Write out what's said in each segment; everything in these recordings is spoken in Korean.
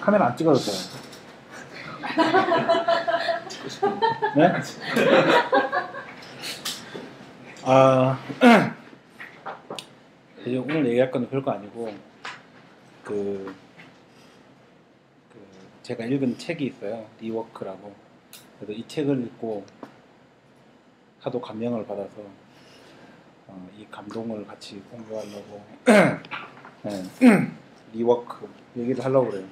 카메라 안 찍어도 돼요. 네? 이제 오늘 얘기할 건 별거 아니고 제가 읽은 책이 있어요. 리워크라고. 그래서 이 책을 읽고 하도 감명을 받아서 이 감동을 같이 공유하려고 네. 리워크 얘기를 하려고 그래요.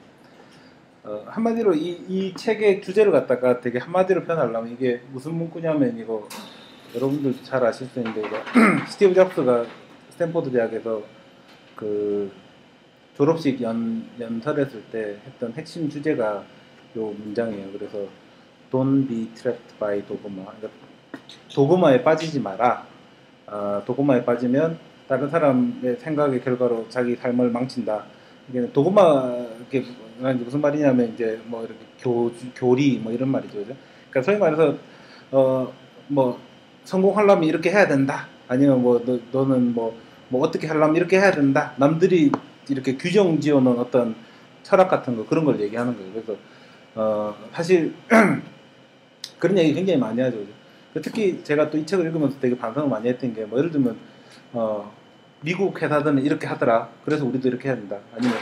한마디로 이 책의 주제를 갖다가 되게 한마디로 표현하려면 이게 무슨 문구냐면 이거 여러분들 잘 아실 수 있는데 이거 스티브 잡스가 스탠포드 대학에서 그 졸업식 연설했을 때 했던 핵심 주제가 요 문장이에요. 그래서 Don't be trapped by dogma. 그러니까 도그마에 빠지지 마라. 도그마에 빠지면 다른 사람의 생각의 결과로 자기 삶을 망친다. 이게 도그마 이게 무슨 말이냐면 이제 뭐 이렇게 교리 뭐 이런 말이죠. 그죠? 그러니까 소위 말해서 뭐 성공하려면 이렇게 해야 된다. 아니면 뭐 너는 뭐 어떻게 하려면 이렇게 해야 된다. 남들이 이렇게 규정 지어놓은 어떤 철학 같은 거 그런 걸 얘기하는 거예요. 그래서 사실 그런 얘기 굉장히 많이 하죠. 특히 제가 또 이 책을 읽으면서 되게 반성을 많이 했던 게 뭐 예를 들면 미국 회사들은 이렇게 하더라. 그래서 우리도 이렇게 해야 된다. 아니면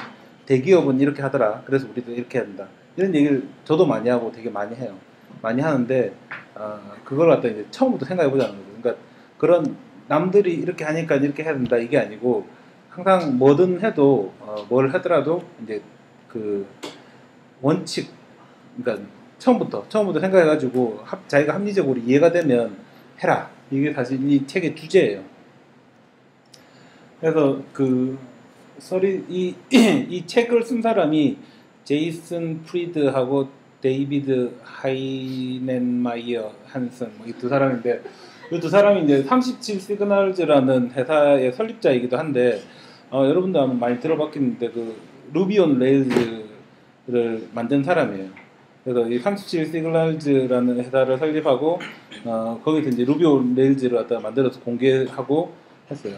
대기업은 이렇게 하더라. 그래서 우리도 이렇게 해야 된다. 이런 얘기를 저도 많이 하고 되게 많이 해요. 많이 하는데 그걸 갖다 이제 처음부터 생각해 보자는 거죠. 그러니까 그런 남들이 이렇게 하니까 이렇게 해야 된다 이게 아니고 항상 뭐든 해도 뭘 하더라도 이제 그 원칙 그러니까 처음부터 생각해가지고 자기가 합리적으로 이해가 되면 해라. 이게 사실 이 책의 주제예요. 그래서 이 책을 쓴 사람이 제이슨 프리드하고 데이비드 하이넨마이어 한슨 이 두 사람인데 이 두 사람이 이제 37 시그널즈라는 회사의 설립자이기도 한데 여러분도 아마 많이 들어봤겠는데 그 루비 온 레일즈를 만든 사람이에요. 그래서 이 37 시그널즈라는 회사를 설립하고 거기서 이제 루비 온 레일즈를 갖다가 만들어서 공개하고 했어요.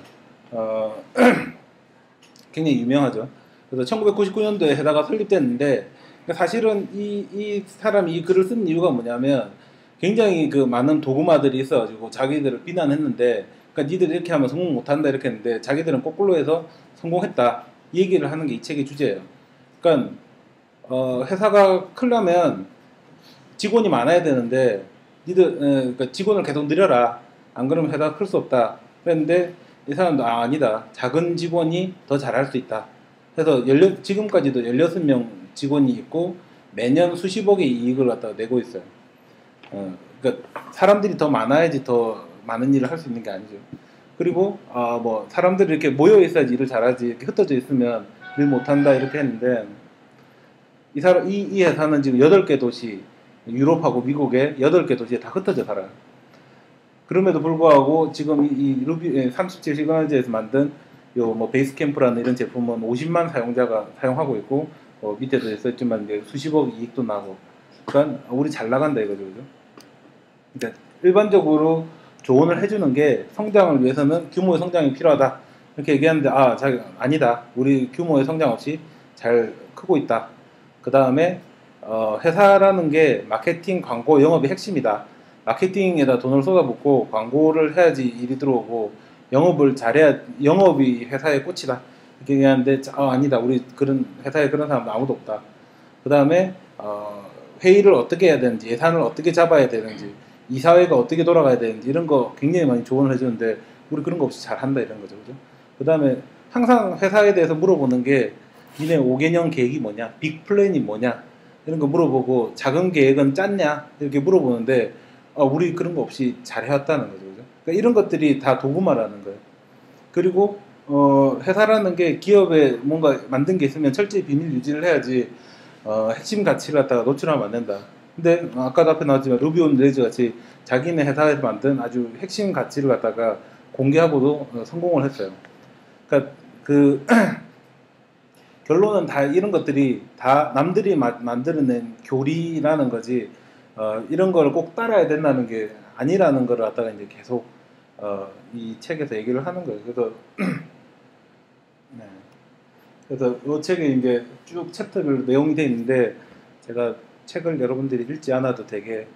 굉장히 유명하죠. 그래서 1999년도에 회사가 설립됐는데 사실은 이 사람이 이 글을 쓴 이유가 뭐냐면 굉장히 그 많은 도구마들이 있어가지고 자기들을 비난했는데 그러니까 니들 이렇게 하면 성공 못한다 이렇게 했는데 자기들은 거꾸로 해서 성공했다 이 얘기를 하는 게 이 책의 주제예요. 그러니까 회사가 크려면 직원이 많아야 되는데 니들 그러니까 직원을 계속 늘려라 안 그러면 회사가 클 수 없다 그랬는데 이 사람도 아니다 작은 직원이 더 잘할 수 있다 그래서 지금까지도 16명 직원이 있고 매년 수십억의 이익을 갖다가 내고 있어요. 그러니까 사람들이 더 많아야지 더 많은 일을 할 수 있는 게 아니죠. 그리고 뭐 사람들이 이렇게 모여 있어야지 일을 잘하지 이렇게 흩어져 있으면 일 못한다 이렇게 했는데 이 회사는 지금 8개 도시 유럽하고 미국의 8개 도시에 다 흩어져 살아요. 그럼에도 불구하고 지금 이 루비 37 시그널즈에서 만든 요 뭐 베이스캠프라는 이런 제품은 50만 사용자가 사용하고 있고 밑에도 써있지만 이제 수십억 이익도 나고 그러니까 우리 잘 나간다 이거죠. 그죠? 그러니까 일반적으로 조언을 해주는 게 성장을 위해서는 규모의 성장이 필요하다 이렇게 얘기하는데 아니다 우리 규모의 성장 없이 잘 크고 있다. 그 다음에 회사라는 게 마케팅, 광고, 영업이 핵심이다. 마케팅에다 돈을 쏟아붓고 광고를 해야지 일이 들어오고 영업을 잘해야 영업이 회사의 꽃이다. 이렇게 얘기하는데 아니다. 우리 그런 회사에 그런 사람 아무도 없다. 그 다음에 회의를 어떻게 해야 되는지 예산을 어떻게 잡아야 되는지 이사회가 어떻게 돌아가야 되는지 이런 거 굉장히 많이 조언을 해주는데 우리 그런 거 없이 잘한다 이런 거죠. 그죠? 그 다음에 항상 회사에 대해서 물어보는 게 니네 5개년 계획이 뭐냐? 빅 플랜이 뭐냐? 이런 거 물어보고 작은 계획은 짰냐? 이렇게 물어보는데 우리 그런 거 없이 잘 해왔다는 거죠. 그죠? 그러니까 이런 것들이 다 도구마라는 거예요. 그리고 회사라는 게 기업에 뭔가 만든 게 있으면 철저히 비밀 유지를 해야지 핵심 가치를 갖다가 노출하면 안 된다. 근데 아까도 앞에 나왔지만 루비 온 레일즈 같이 자기네 회사에서 만든 아주 핵심 가치를 갖다가 공개하고도 성공을 했어요. 그러니까 결론은 다 이런 것들이 다 남들이 만들어낸 교리라는 거지 이런 걸 꼭 따라야 된다는 게 아니라는 걸 갖다가 이제 계속 이 책에서 얘기를 하는 거예요. 그래서 네. 그래서 이 책에 이제 쭉 챕터별로 내용이 되어 있는데 제가 책을 여러분들이 읽지 않아도 되게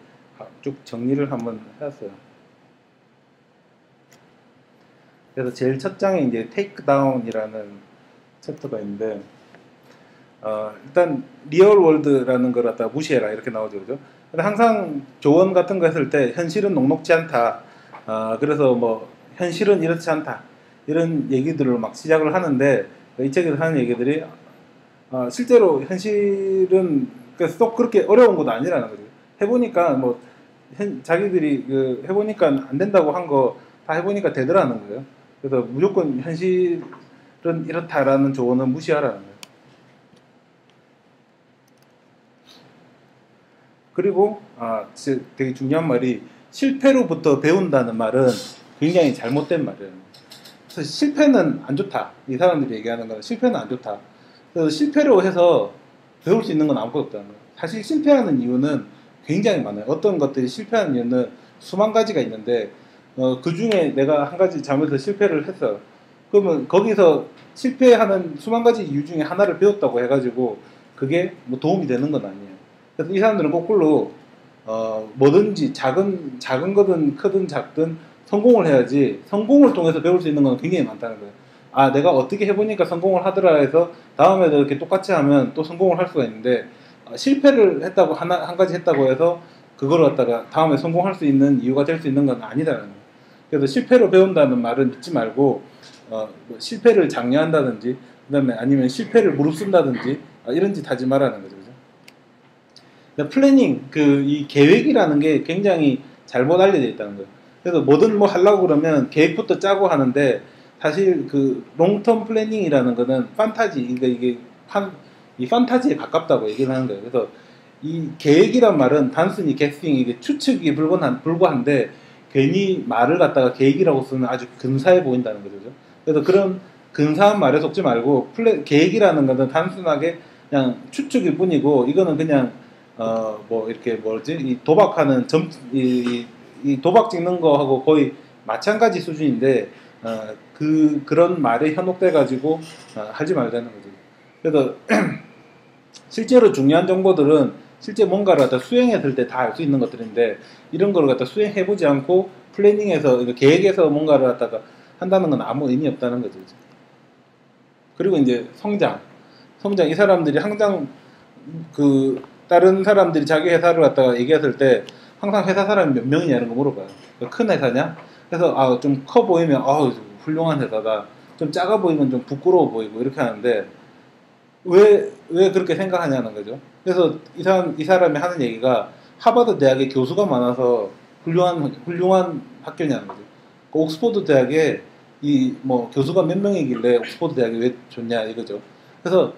쭉 정리를 한번 해왔어요. 그래서 제일 첫 장에 이제 테이크 다운이라는 챕터가 있는데 일단 리얼 월드라는 걸 갖다 무시해라 이렇게 나오죠, 그죠? 근데 항상 조언 같은 거 했을 때 현실은 녹록지 않다. 그래서 뭐 현실은 이렇지 않다. 이런 얘기들을 막 시작을 하는데 이 책에서 하는 얘기들이 실제로 현실은 쏙 그렇게 어려운 것도 아니라는 거죠. 해보니까 뭐 자기들이 그 해보니까 안 된다고 한 거 다 해보니까 되더라는 거예요. 그래서 무조건 현실은 이렇다라는 조언은 무시하라는 거예요. 그리고 되게 중요한 말이 실패로부터 배운다는 말은 굉장히 잘못된 말이에요. 그래서 실패는 안 좋다. 이 사람들이 얘기하는 건 실패는 안 좋다. 그래서 실패로 해서 배울 수 있는 건 아무것도 없다는 거예요. 사실 실패하는 이유는 굉장히 많아요. 어떤 것들이 실패하는 이유는 수만 가지가 있는데 그 중에 내가 한 가지 잘못해서 실패를 했어. 그러면 거기서 실패하는 수만 가지 이유 중에 하나를 배웠다고 해가지고 그게 뭐 도움이 되는 건 아니에요. 그래서 이 사람들은 거꾸로 뭐든지 작은 거든 크든 작든 성공을 해야지 성공을 통해서 배울 수 있는 건 굉장히 많다는 거예요. 내가 어떻게 해보니까 성공을 하더라 해서 다음에도 이렇게 똑같이 하면 또 성공을 할 수가 있는데 실패를 했다고 한 가지 했다고 해서 그걸 갖다가 다음에 성공할 수 있는 이유가 될 수 있는 건 아니다라는 거예요. 그래서 실패로 배운다는 말은 믿지 말고 뭐 실패를 장려한다든지 그다음에 아니면 실패를 무릅쓴다든지 이런 짓 하지 말라는 거죠. 그죠? 플래닝 이 계획이라는 게 굉장히 잘못 알려져 있다는 거예요. 그래서 뭐든 뭐 하려고 그러면 계획부터 짜고 하는데 사실 그 롱텀 플래닝이라는 거는 판타지, 그러니까 이게 이 판타지에 가깝다고 얘기를 하는 거예요. 그래서 이 계획이란 말은 단순히 guessing, 이게 추측이 불과한데 괜히 말을 갖다가 계획이라고 쓰면 아주 근사해 보인다는 거죠. 그래서 그런 근사한 말에 속지 말고 계획이라는 것은 단순하게 그냥 추측일 뿐이고 이거는 그냥 뭐 이렇게 뭐지 이 도박하는 이 도박 찍는 거하고 거의 마찬가지 수준인데 그런 말에 현혹돼 가지고 하지 말자는 거죠. 그래서 실제로 중요한 정보들은 실제 뭔가를 갖다 수행했을 때 다 알 수 있는 것들인데 이런 걸 갖다 수행해보지 않고 플래닝해서 계획해서 뭔가를 갖다가 한다는 건 아무 의미 없다는 거죠. 그리고 이제 성장 이 사람들이 항상 다른 사람들이 자기 회사를 갖다가 얘기했을 때 항상 회사 사람이 몇 명이냐 이런 거 물어봐요. 큰 회사냐? 그래서 좀 커 보이면 훌륭한 회사다. 좀 작아 보이면 좀 부끄러워 보이고 이렇게 하는데 왜 그렇게 생각하냐는 거죠. 그래서 이 사람이 하는 얘기가 하버드 대학에 교수가 많아서 훌륭한 학교냐는 거죠. 그 옥스퍼드 대학에 뭐 교수가 몇 명이길래 옥스퍼드 대학이 왜 좋냐 이거죠. 그래서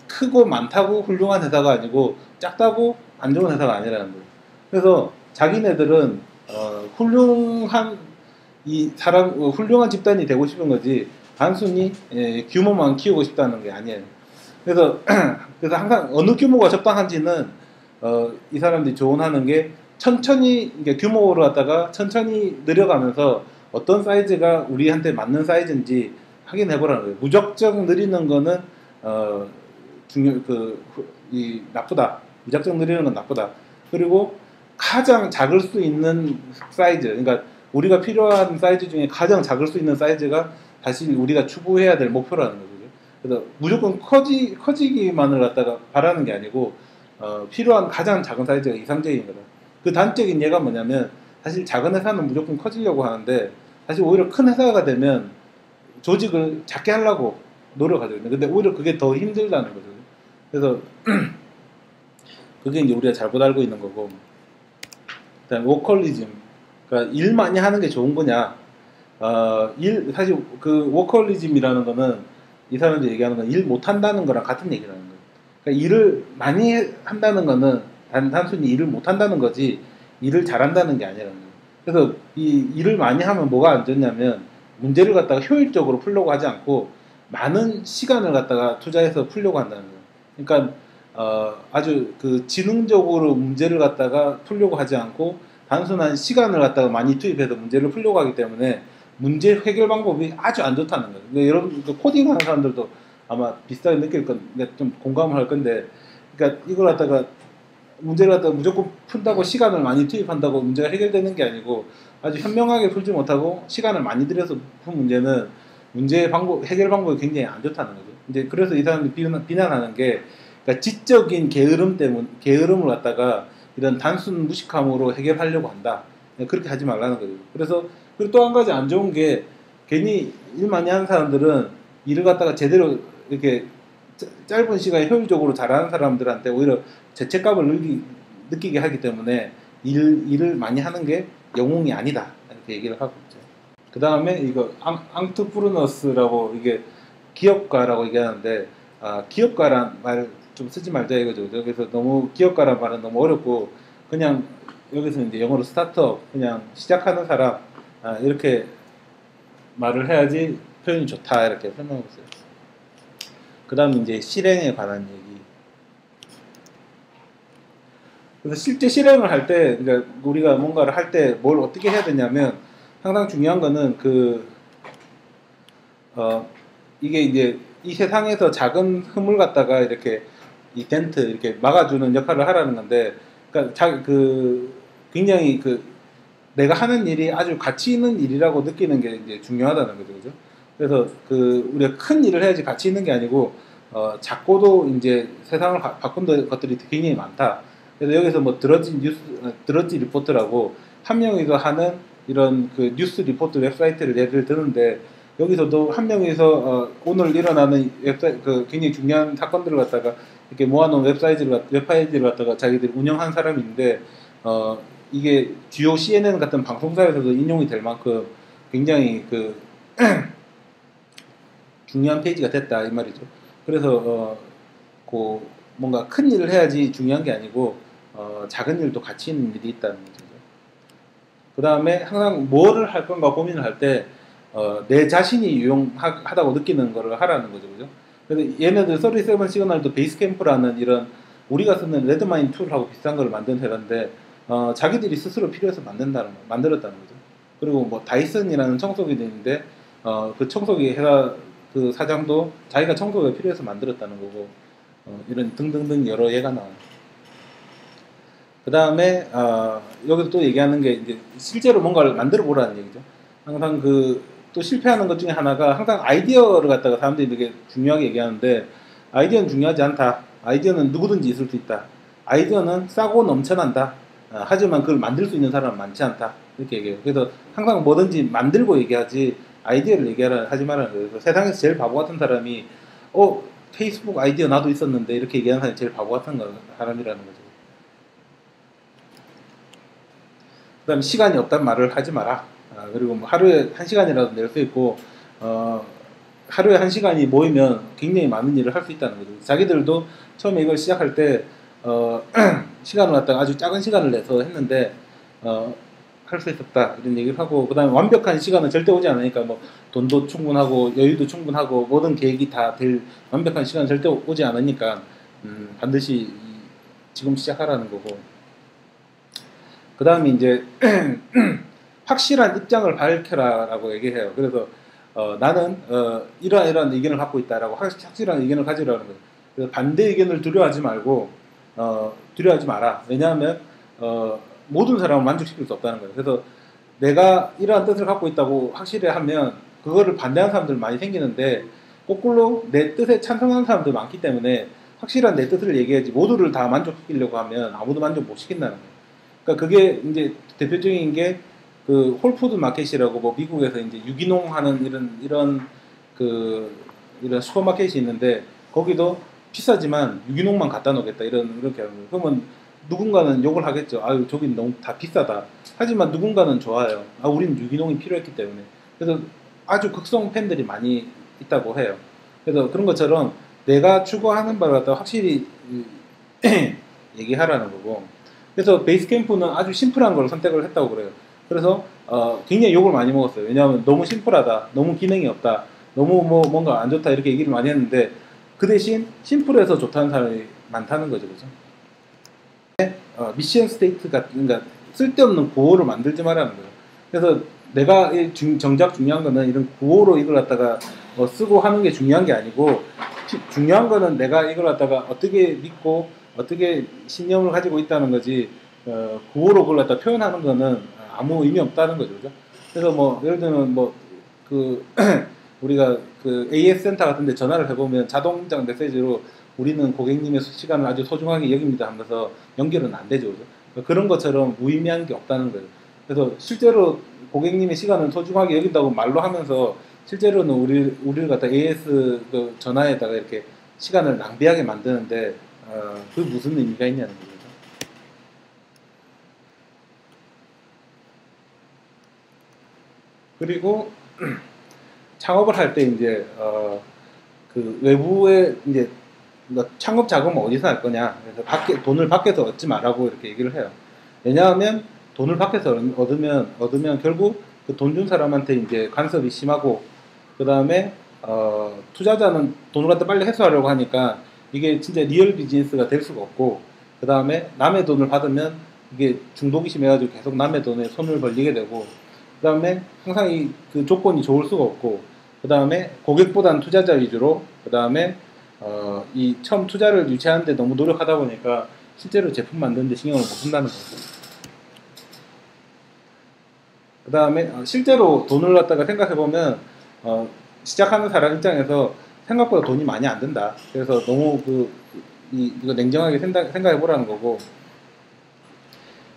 크고 많다고 훌륭한 회사가 아니고 작다고 안 좋은 회사가 아니라는 거예요. 그래서 자기네들은 훌륭한 집단이 되고 싶은 거지 단순히 규모만 키우고 싶다는 게 아니에요. 그래서 항상 어느 규모가 적당한지는 이 사람들이 조언하는 게 천천히 규모로 갖다가 천천히 늘려가면서 어떤 사이즈가 우리한테 맞는 사이즈인지 확인해보라는 거예요. 무작정 느리는 거는 나쁘다. 무작정 느리는 건 나쁘다. 그리고 가장 작을 수 있는 사이즈, 그러니까 우리가 필요한 사이즈 중에 가장 작을 수 있는 사이즈가 사실 우리가 추구해야 될 목표라는 거죠. 그래서 무조건 커지기만을 갖다가 바라는 게 아니고 필요한 가장 작은 사이즈가 이상적인 거다. 그 단적인 예가 뭐냐면 사실 작은 회사는 무조건 커지려고 하는데 사실 오히려 큰 회사가 되면 조직을 작게 하려고 노력하거든요. 근데 오히려 그게 더 힘들다는 거죠. 그래서 그게 이제 우리가 잘못 알고 있는 거고. 그다음 워커리즘, 그러니까 일 많이 하는 게 좋은 거냐? 사실 그 워커리즘이라는 거는 이 사람들이 얘기하는 건 일 못한다는 거랑 같은 얘기라는 거예요. 그러니까 일을 많이 한다는 거는 단순히 일을 못한다는 거지 일을 잘한다는 게 아니라는 거예요. 그래서 이 일을 많이 하면 뭐가 안 좋냐면 문제를 갖다가 효율적으로 풀려고 하지 않고 많은 시간을 갖다가 투자해서 풀려고 한다는 거예요. 그러니까 아주 지능적으로 문제를 갖다가 풀려고 하지 않고 단순한 시간을 갖다가 많이 투입해서 문제를 풀려고 하기 때문에 문제 해결 방법이 아주 안 좋다는 거예요. 그러니까 여러분 코딩하는 사람들도 아마 비슷하게 느낄 건데 좀 공감을 할 건데, 그러니까 이걸 갖다가 문제를 갖다가 무조건 푼다고 시간을 많이 투입한다고 문제가 해결되는 게 아니고, 아주 현명하게 풀지 못하고 시간을 많이 들여서 푼 문제는 문제 방법, 해결 방법이 굉장히 안 좋다는 거죠. 이제 그래서 이 사람들이 비난하는 게, 그러니까 지적인 게으름을 갖다가 이런 단순 무식함으로 해결하려고 한다. 그렇게 하지 말라는 거죠. 그래서, 그리고 또 한 가지 안 좋은 게, 괜히 일 많이 하는 사람들은 일을 갖다가 제대로 이렇게 짧은 시간에 효율적으로 잘하는 사람들한테 오히려 죄책감을 느끼게 하기 때문에 일을 많이 하는 게 영웅이 아니다, 이렇게 얘기를 하고 있죠. 그 다음에 이거 앙트프르너스라고, 이게 기업가라고 얘기하는데, 기업가란 말 좀 쓰지 말자 이거죠. 그래서 너무 기업가란 말은 너무 어렵고, 그냥 여기서 이제 영어로 스타트업, 그냥 시작하는 사람, 이렇게 말을 해야지 표현이 좋다, 이렇게 설명하고 있어요. 그 다음 이제 실행에 관한 얘기. 그래서 실제 실행을 할 때, 그러니까 우리가 뭔가를 할 때 뭘 어떻게 해야 되냐면, 항상 중요한 거는 이게 이제 이 세상에서 작은 흠을 갖다가 이렇게 이 덴트 이렇게 막아주는 역할을 하라는 건데, 그러니까 굉장히 내가 하는 일이 아주 가치 있는 일이라고 느끼는 게 이제 중요하다는 거죠, 그죠? 그래서 우리가 큰 일을 해야지 가치 있는 게 아니고, 작고도 이제 세상을 바꾼 것들이 굉장히 많다. 그래서 여기서 뭐 드러지 리포트라고 한 명이서 하는 이런 뉴스 리포트 웹사이트를 예를 드는데, 여기서도 한 명이서 오늘 일어나는 굉장히 중요한 사건들을 갖다가 이렇게 모아놓은 웹페이지를 갖다가 자기들이 운영한 사람인데, 이게 주요 CNN 같은 방송사에서도 인용이 될 만큼 굉장히 중요한 페이지가 됐다, 이 말이죠. 그래서 뭔가 큰 일을 해야지 중요한 게 아니고, 작은 일도 가치 있는 일이 있다는 거죠. 그 다음에 항상 뭐를 할 건가 고민을 할 때, 내 자신이 유용하다고 느끼는 거를 하라는 거죠, 그죠? 그래서 얘네들 37 시그널도 베이스캠프라는 이런 우리가 쓰는 레드마인 툴하고 비슷한 걸 만든 회사인데, 자기들이 스스로 필요해서 만들었다는 거죠. 그리고 뭐 다이슨이라는 청소기도 있는데, 그 청소기 회사 그 사장도 자기가 청소기가 필요해서 만들었다는 거고, 이런 등등등 여러 예가 나와요. 그 다음에 여기서 또 얘기하는 게 이제 실제로 뭔가를 만들어 보라는 얘기죠. 항상 또 실패하는 것 중에 하나가, 항상 아이디어를 갖다가 사람들이 되게 중요하게 얘기하는데, 아이디어는 중요하지 않다. 아이디어는 누구든지 있을 수 있다. 아이디어는 싸고 넘쳐난다. 하지만 그걸 만들 수 있는 사람은 많지 않다, 이렇게 얘기해요. 그래서 항상 뭐든지 만들고 얘기하지 아이디어를 하지 말라는 거예요. 그래서 세상에서 제일 바보 같은 사람이 페이스북 아이디어 나도 있었는데, 이렇게 얘기하는 사람이 제일 바보 같은 사람이라는 거죠. 그 다음에 시간이 없다는 말을 하지 마라. 그리고 뭐 하루에 1시간이라도 낼 수 있고, 하루에 1시간이 모이면 굉장히 많은 일을 할 수 있다는 거죠. 자기들도 처음에 이걸 시작할 때 시간을 갖다가 아주 작은 시간을 내서 했는데 할 수 있었다, 이런 얘기를 하고, 그 다음에 완벽한 시간은 절대 오지 않으니까, 뭐 돈도 충분하고 여유도 충분하고 모든 계획이 다 될 완벽한 시간은 절대 오지 않으니까 반드시 지금 시작하라는 거고, 그 다음에 이제 확실한 입장을 밝혀라라고 얘기해요. 그래서 나는 이러한 의견을 갖고 있다라고 확실한 의견을 가지라는 거예요. 그래서 반대 의견을 두려워하지 마라. 왜냐하면 모든 사람을 만족시킬 수 없다는 거예요. 그래서 내가 이러한 뜻을 갖고 있다고 확실히 하면 그거를 반대하는 사람들 많이 생기는데, 거꾸로 내 뜻에 찬성하는 사람들 많기 때문에 확실한 내 뜻을 얘기해야지, 모두를 다 만족시키려고 하면 아무도 만족 못 시킨다는 거예요. 그러니까 그게 이제 대표적인 게 홀푸드 마켓이라고, 뭐 미국에서 이제 유기농 하는 이런 슈퍼마켓이 있는데, 거기도 비싸지만 유기농만 갖다 놓겠다, 이렇게 하는 거예요. 그러면 누군가는 욕을 하겠죠. 아유, 저긴 너무 다 비싸다. 하지만 누군가는 좋아요. 우린 유기농이 필요했기 때문에. 그래서 아주 극성 팬들이 많이 있다고 해요. 그래서 그런 것처럼 내가 추구하는 바를 갖다 확실히 얘기하라는 거고, 그래서 베이스캠프는 아주 심플한 걸 선택을 했다고 그래요. 그래서 굉장히 욕을 많이 먹었어요. 왜냐하면 너무 심플하다, 너무 기능이 없다, 너무 뭔가 안 좋다, 이렇게 얘기를 많이 했는데, 그 대신 심플해서 좋다는 사람이 많다는 거죠, 그죠? 미션 스테이트 같은, 그러니까 쓸데없는 구호를 만들지 말라는 거예요. 그래서 정작 중요한 거는 이런 구호로 이걸 갖다가 쓰고 하는 게 중요한 게 아니고, 중요한 거는 내가 이걸 갖다가 어떻게 믿고 어떻게 신념을 가지고 있다는 거지, 구호로 그걸 갖다 표현하는 거는 아무 의미 없다는 거죠. 그죠? 그래서 뭐 예를 들면 뭐 그 우리가 그 AS 센터 같은 데 전화를 해보면 자동장 메시지로 우리는 고객님의 시간을 아주 소중하게 여깁니다 하면서 연결은 안 되죠. 그죠? 그런 것처럼 무의미한 게 없다는 거예요. 그래서 실제로 고객님의 시간을 소중하게 여긴다고 말로 하면서 실제로는 우리를 갖다 AS 그 전화에다가 이렇게 시간을 낭비하게 만드는데 그 무슨 의미가 있냐는 거죠. 그리고 창업을 할 때 이제 그 외부에 이제 창업 자금은 어디서 할 거냐? 그래서 돈을 밖에서 얻지 말라고 이렇게 얘기를 해요. 왜냐하면 돈을 밖에서 얻으면 결국 그 돈 준 사람한테 이제 간섭이 심하고, 그 다음에 투자자는 돈을 갖다 빨리 회수하려고 하니까 이게 진짜 리얼 비즈니스가 될 수가 없고, 그 다음에 남의 돈을 받으면 이게 중독이 심해가지고 계속 남의 돈에 손을 벌리게 되고, 그 다음에 항상 그 조건이 좋을 수가 없고, 그 다음에 고객보다는 투자자 위주로, 그 다음에 이 처음 투자를 유치하는데 너무 노력하다 보니까 실제로 제품 만드는데 신경을 못 쓴다는 거죠. 그 다음에 실제로 돈을 갖다가 생각해보면 시작하는 사람 입장에서 생각보다 돈이 많이 안 든다. 그래서 너무 이거 냉정하게 생각해보라는 거고,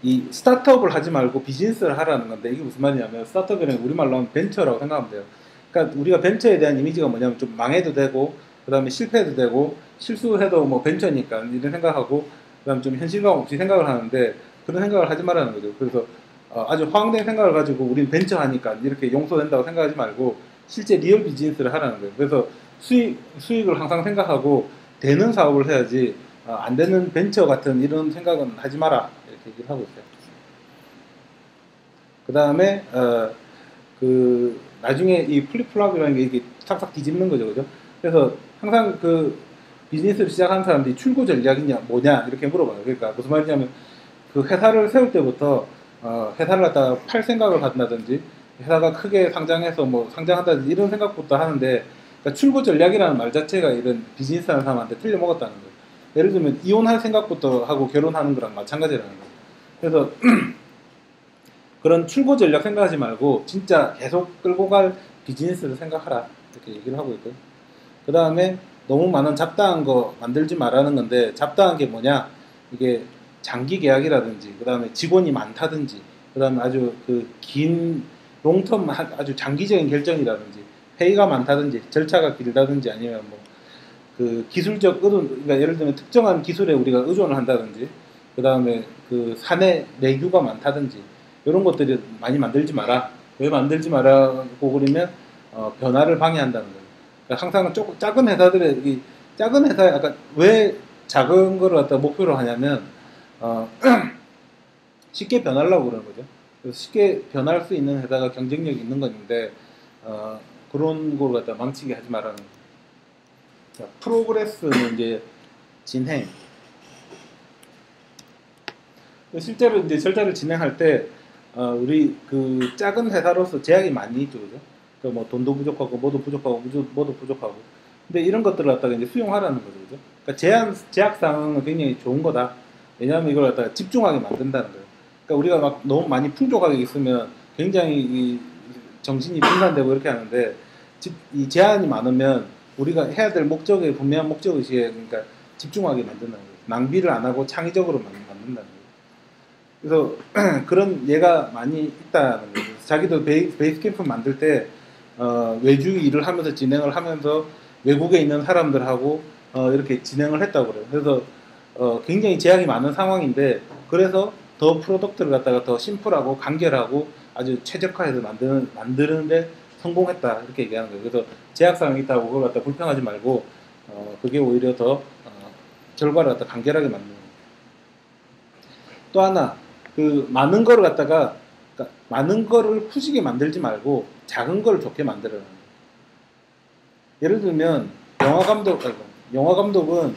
이 스타트업을 하지 말고 비즈니스를 하라는 건데, 이게 무슨 말이냐면 스타트업이라는 게 우리말로 하면 벤처라고 생각하면 돼요. 그러니까 우리가 벤처에 대한 이미지가 뭐냐면 좀 망해도 되고, 그 다음에 실패해도 되고, 실수해도 뭐 벤처니까 이런 생각하고, 그 다음에 좀 현실감 없이 생각을 하는데, 그런 생각을 하지 말라는 거죠. 그래서 아주 허황된 생각을 가지고 우린 벤처 하니까 이렇게 용서된다고 생각하지 말고 실제 리얼 비즈니스를 하라는 거예요. 그래서 수익을 항상 생각하고 되는 사업을 해야지, 안 되는 벤처 같은 이런 생각은 하지 마라, 이렇게 얘기를 하고 있어요. 그 다음에 그 나중에 이 플립플랍이라는 게 이게 싹싹 뒤집는 거죠. 그죠? 그래서 항상 그 비즈니스를 시작하는 사람들이 출구 전략이냐 뭐냐 이렇게 물어봐요. 그러니까 무슨 말이냐면 그 회사를 세울 때부터 회사를 갖다가 팔 생각을 한다든지, 회사가 크게 상장해서 뭐 상장한다든지 이런 생각부터 하는데, 그러니까 출구 전략이라는 말 자체가 이런 비즈니스 하는 사람한테 틀려 먹었다는 거예요. 예를 들면 이혼할 생각부터 하고 결혼하는 거랑 마찬가지라는 거예요. 그래서 그런 출구 전략 생각하지 말고 진짜 계속 끌고 갈 비즈니스를 생각하라, 이렇게 얘기를 하고 있고요. 그 다음에 너무 많은 잡다한 거 만들지 말라는 건데, 잡다한 게 뭐냐, 이게 장기 계약이라든지, 그 다음에 직원이 많다든지, 그 다음에 아주 그 긴 롱텀 아주 장기적인 결정이라든지, 회의가 많다든지, 절차가 길다든지, 아니면 뭐 그 기술적 그러니까 예를 들면 특정한 기술에 우리가 의존을 한다든지, 그 다음에 그 사내 내규가 많다든지, 이런 것들이 많이 만들지 마라. 왜 만들지 마라고 그러면 변화를 방해한다는 거예요. 그러니까 항상 조금 작은 회사들의 작은 회사에 아까 왜 작은 거를 갖다 목표로 하냐면 쉽게 변하려고 그러는 거죠. 그래서 쉽게 변할 수 있는 회사가 경쟁력이 있는 건데 그런 걸 갖다 망치게 하지 말라는 거예요. 자, 프로그레스는 이제 진행. 실제로 이제 절차를 진행할 때 우리 그 작은 회사로서 제약이 많이 있죠, 그죠? 그러니까 뭐 돈도 부족하고 뭐도 부족하고. 근데 이런 것들을 갖다가 이제 수용하라는 거죠, 그죠? 그러니까 제약 사항은 굉장히 좋은 거다. 왜냐하면 이걸 갖다가 집중하게 만든다는 거예요. 그러니까 우리가 막 너무 많이 풍족하게 있으면 굉장히 정신이 분산되고 이렇게 하는데, 이 제한이 많으면 우리가 해야 될 목적에 분명한 목적의식에 그러니까 집중하게 만든다는 거예요. 낭비를 안 하고 창의적으로 만든다는 거예요. 그래서 그런 예가 많이 있다는 거예요. 자기도 베이스 캠프 만들 때 외주 일을 하면서 진행을 하면서 외국에 있는 사람들하고 이렇게 진행을 했다고 그래요. 그래서 굉장히 제약이 많은 상황인데, 그래서 더 프로덕트를 갖다가 더 심플하고 간결하고 아주 최적화해서 만드는데 성공했다, 이렇게 얘기하는 거예요. 그래서 제약사항이 있다고 그걸 갖다 불평하지 말고 그게 오히려 더 결과를 갖다 간결하게 만드는 거예요. 또 하나, 그 많은 거를 갖다가 그러니까 많은 거를 푸시게 만들지 말고 작은 거를 좋게 만들어라는 거예요. 예를 들면 영화 감독은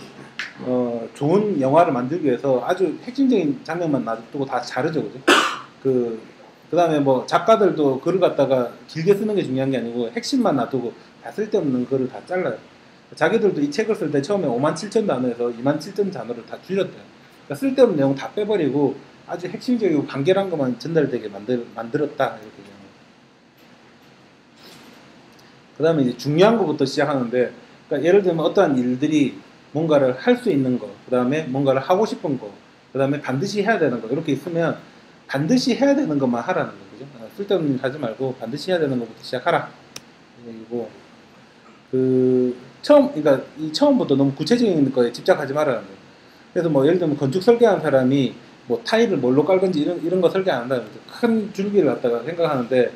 좋은 영화를 만들기 위해서 아주 핵심적인 장면만 놔두고 다 자르죠, 그죠? 그 다음에 뭐 작가들도 글을 갖다가 길게 쓰는 게 중요한 게 아니고 핵심만 놔두고 다 쓸데없는 글을 다 잘라요. 자기들도 이 책을 쓸 때 처음에 57,000단어에서 27,000단어를 다 줄였대요. 그러니까 쓸데없는 내용 다 빼버리고 아주 핵심적이고 간결한 것만 전달되게 만들었다 이렇게 얘기합니다. 그 다음에 이제 중요한 것부터 시작하는데, 그러니까 예를 들면 어떠한 일들이 뭔가를 할 수 있는 거, 그 다음에 뭔가를 하고 싶은 거, 그 다음에 반드시 해야 되는 거, 이렇게 있으면 반드시 해야 되는 것만 하라는 거죠. 쓸데없는 일 하지 말고 반드시 해야 되는 것부터 시작하라. 그리고 그러니까 이 처음부터 너무 구체적인 거에 집착하지 말라는 거예요. 그래서 뭐 예를 들면 건축 설계하는 사람이 뭐 타일을 뭘로 깔건지 이런 거 설계 안 한다는 거죠. 큰 줄기를 갖다가 생각하는데,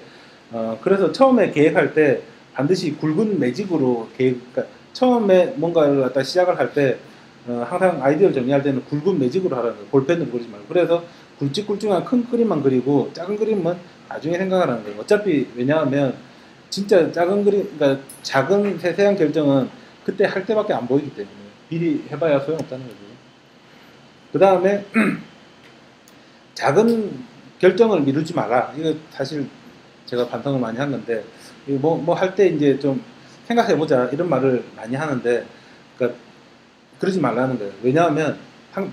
그래서 처음에 계획할 때 반드시 굵은 매직으로 그러니까 처음에 뭔가를 갖다 시작을 할 때 항상 아이디어를 정리할 때는 굵은 매직으로 하라는 거예요. 볼펜으로 그리지 말고. 그래서 굵직굵직한 큰 그림만 그리고 작은 그림은 나중에 생각하라는 거예요. 어차피 왜냐하면 진짜 작은 그림, 그러니까 작은 세세한 결정은 그때 할 때밖에 안 보이기 때문에 미리 해봐야 소용없다는 거죠. 그 다음에 작은 결정을 미루지 마라. 이거 사실 제가 반성을 많이 하는데, 뭐 할 때 이제 좀 생각해보자 이런 말을 많이 하는데, 그러니까 그러지 말라는 거예요. 왜냐하면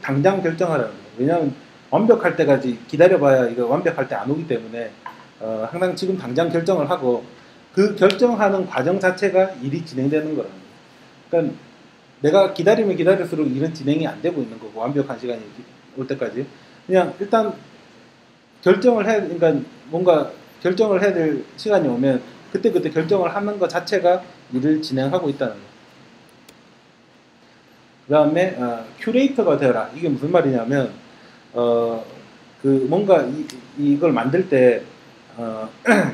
당장 결정하라는 거예요. 왜냐하면 완벽할 때까지 기다려봐야 이거 완벽할 때 안 오기 때문에 항상 지금 당장 결정을 하고 그 결정하는 과정 자체가 일이 진행되는 거라는 거예요. 그러니까 내가 기다리면 기다릴수록 일은 진행이 안 되고 있는 거고, 완벽한 시간이 올 때까지 그냥 일단 결정을 해, 그러니까 뭔가 결정을 해야 될 시간이 오면 그때 결정을 하는 것 자체가 일을 진행하고 있다는 거예요. 그 다음에 큐레이터가 되어라. 이게 무슨 말이냐면 뭔가 이걸 만들 때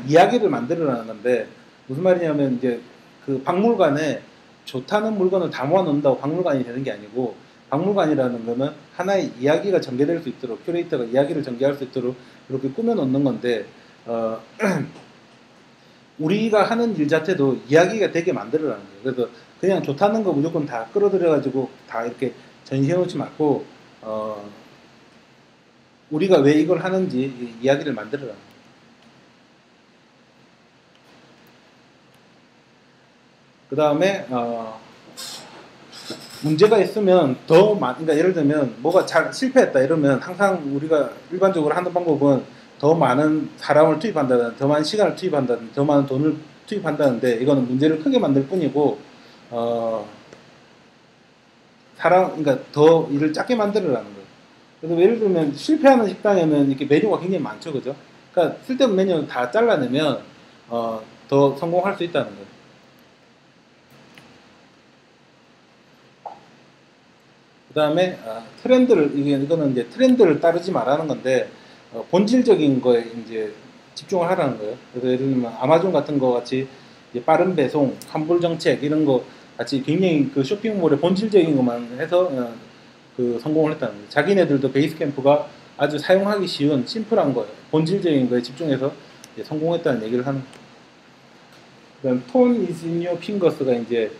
이야기를 만들어라는 건데, 무슨 말이냐면 이제 그 박물관에 좋다는 물건을 다 모아놓는다고 박물관이 되는 게 아니고, 박물관이라는 거는 하나의 이야기가 전개될 수 있도록 큐레이터가 이야기를 전개할 수 있도록 이렇게 꾸며놓는 건데, 우리가 하는 일 자체도 이야기가 되게 만들어라는 거예요. 그래서 그냥 좋다는 거 무조건 다 끌어들여가지고 다 이렇게 전시해놓지 말고 우리가 왜 이걸 하는지 이야기를 만들어라는 거예요. 그 다음에 문제가 있으면 그러니까 예를 들면 뭐가 잘 실패했다 이러면 항상 우리가 일반적으로 하는 방법은 더 많은 사람을 투입한다든, 더 많은 시간을 투입한다든, 더 많은 돈을 투입한다는데, 이거는 문제를 크게 만들 뿐이고 그러니까 더 일을 작게 만들어라는 거예요. 그래서 예를 들면 실패하는 식당에는 이렇게 메뉴가 굉장히 많죠, 그죠? 그러니까 쓸데없는 메뉴를 다 잘라내면 더 성공할 수 있다는 거예요. 그 다음에 이거는 이제 트렌드를 따르지 말라는 건데, 본질적인 거에 이제 집중을 하라는 거예요. 그래서 예를 들면 아마존 같은 거 같이 빠른 배송, 환불 정책 이런 거 같이 굉장히 그 쇼핑몰의 본질적인 것만 해서 그 성공을 했다는 거예요. 자기네들도 베이스캠프가 아주 사용하기 쉬운 심플한 거예요. 본질적인 거에 집중해서 성공했다는 얘기를 하는 거예요. 그다음 톤 is in your fingers가 이제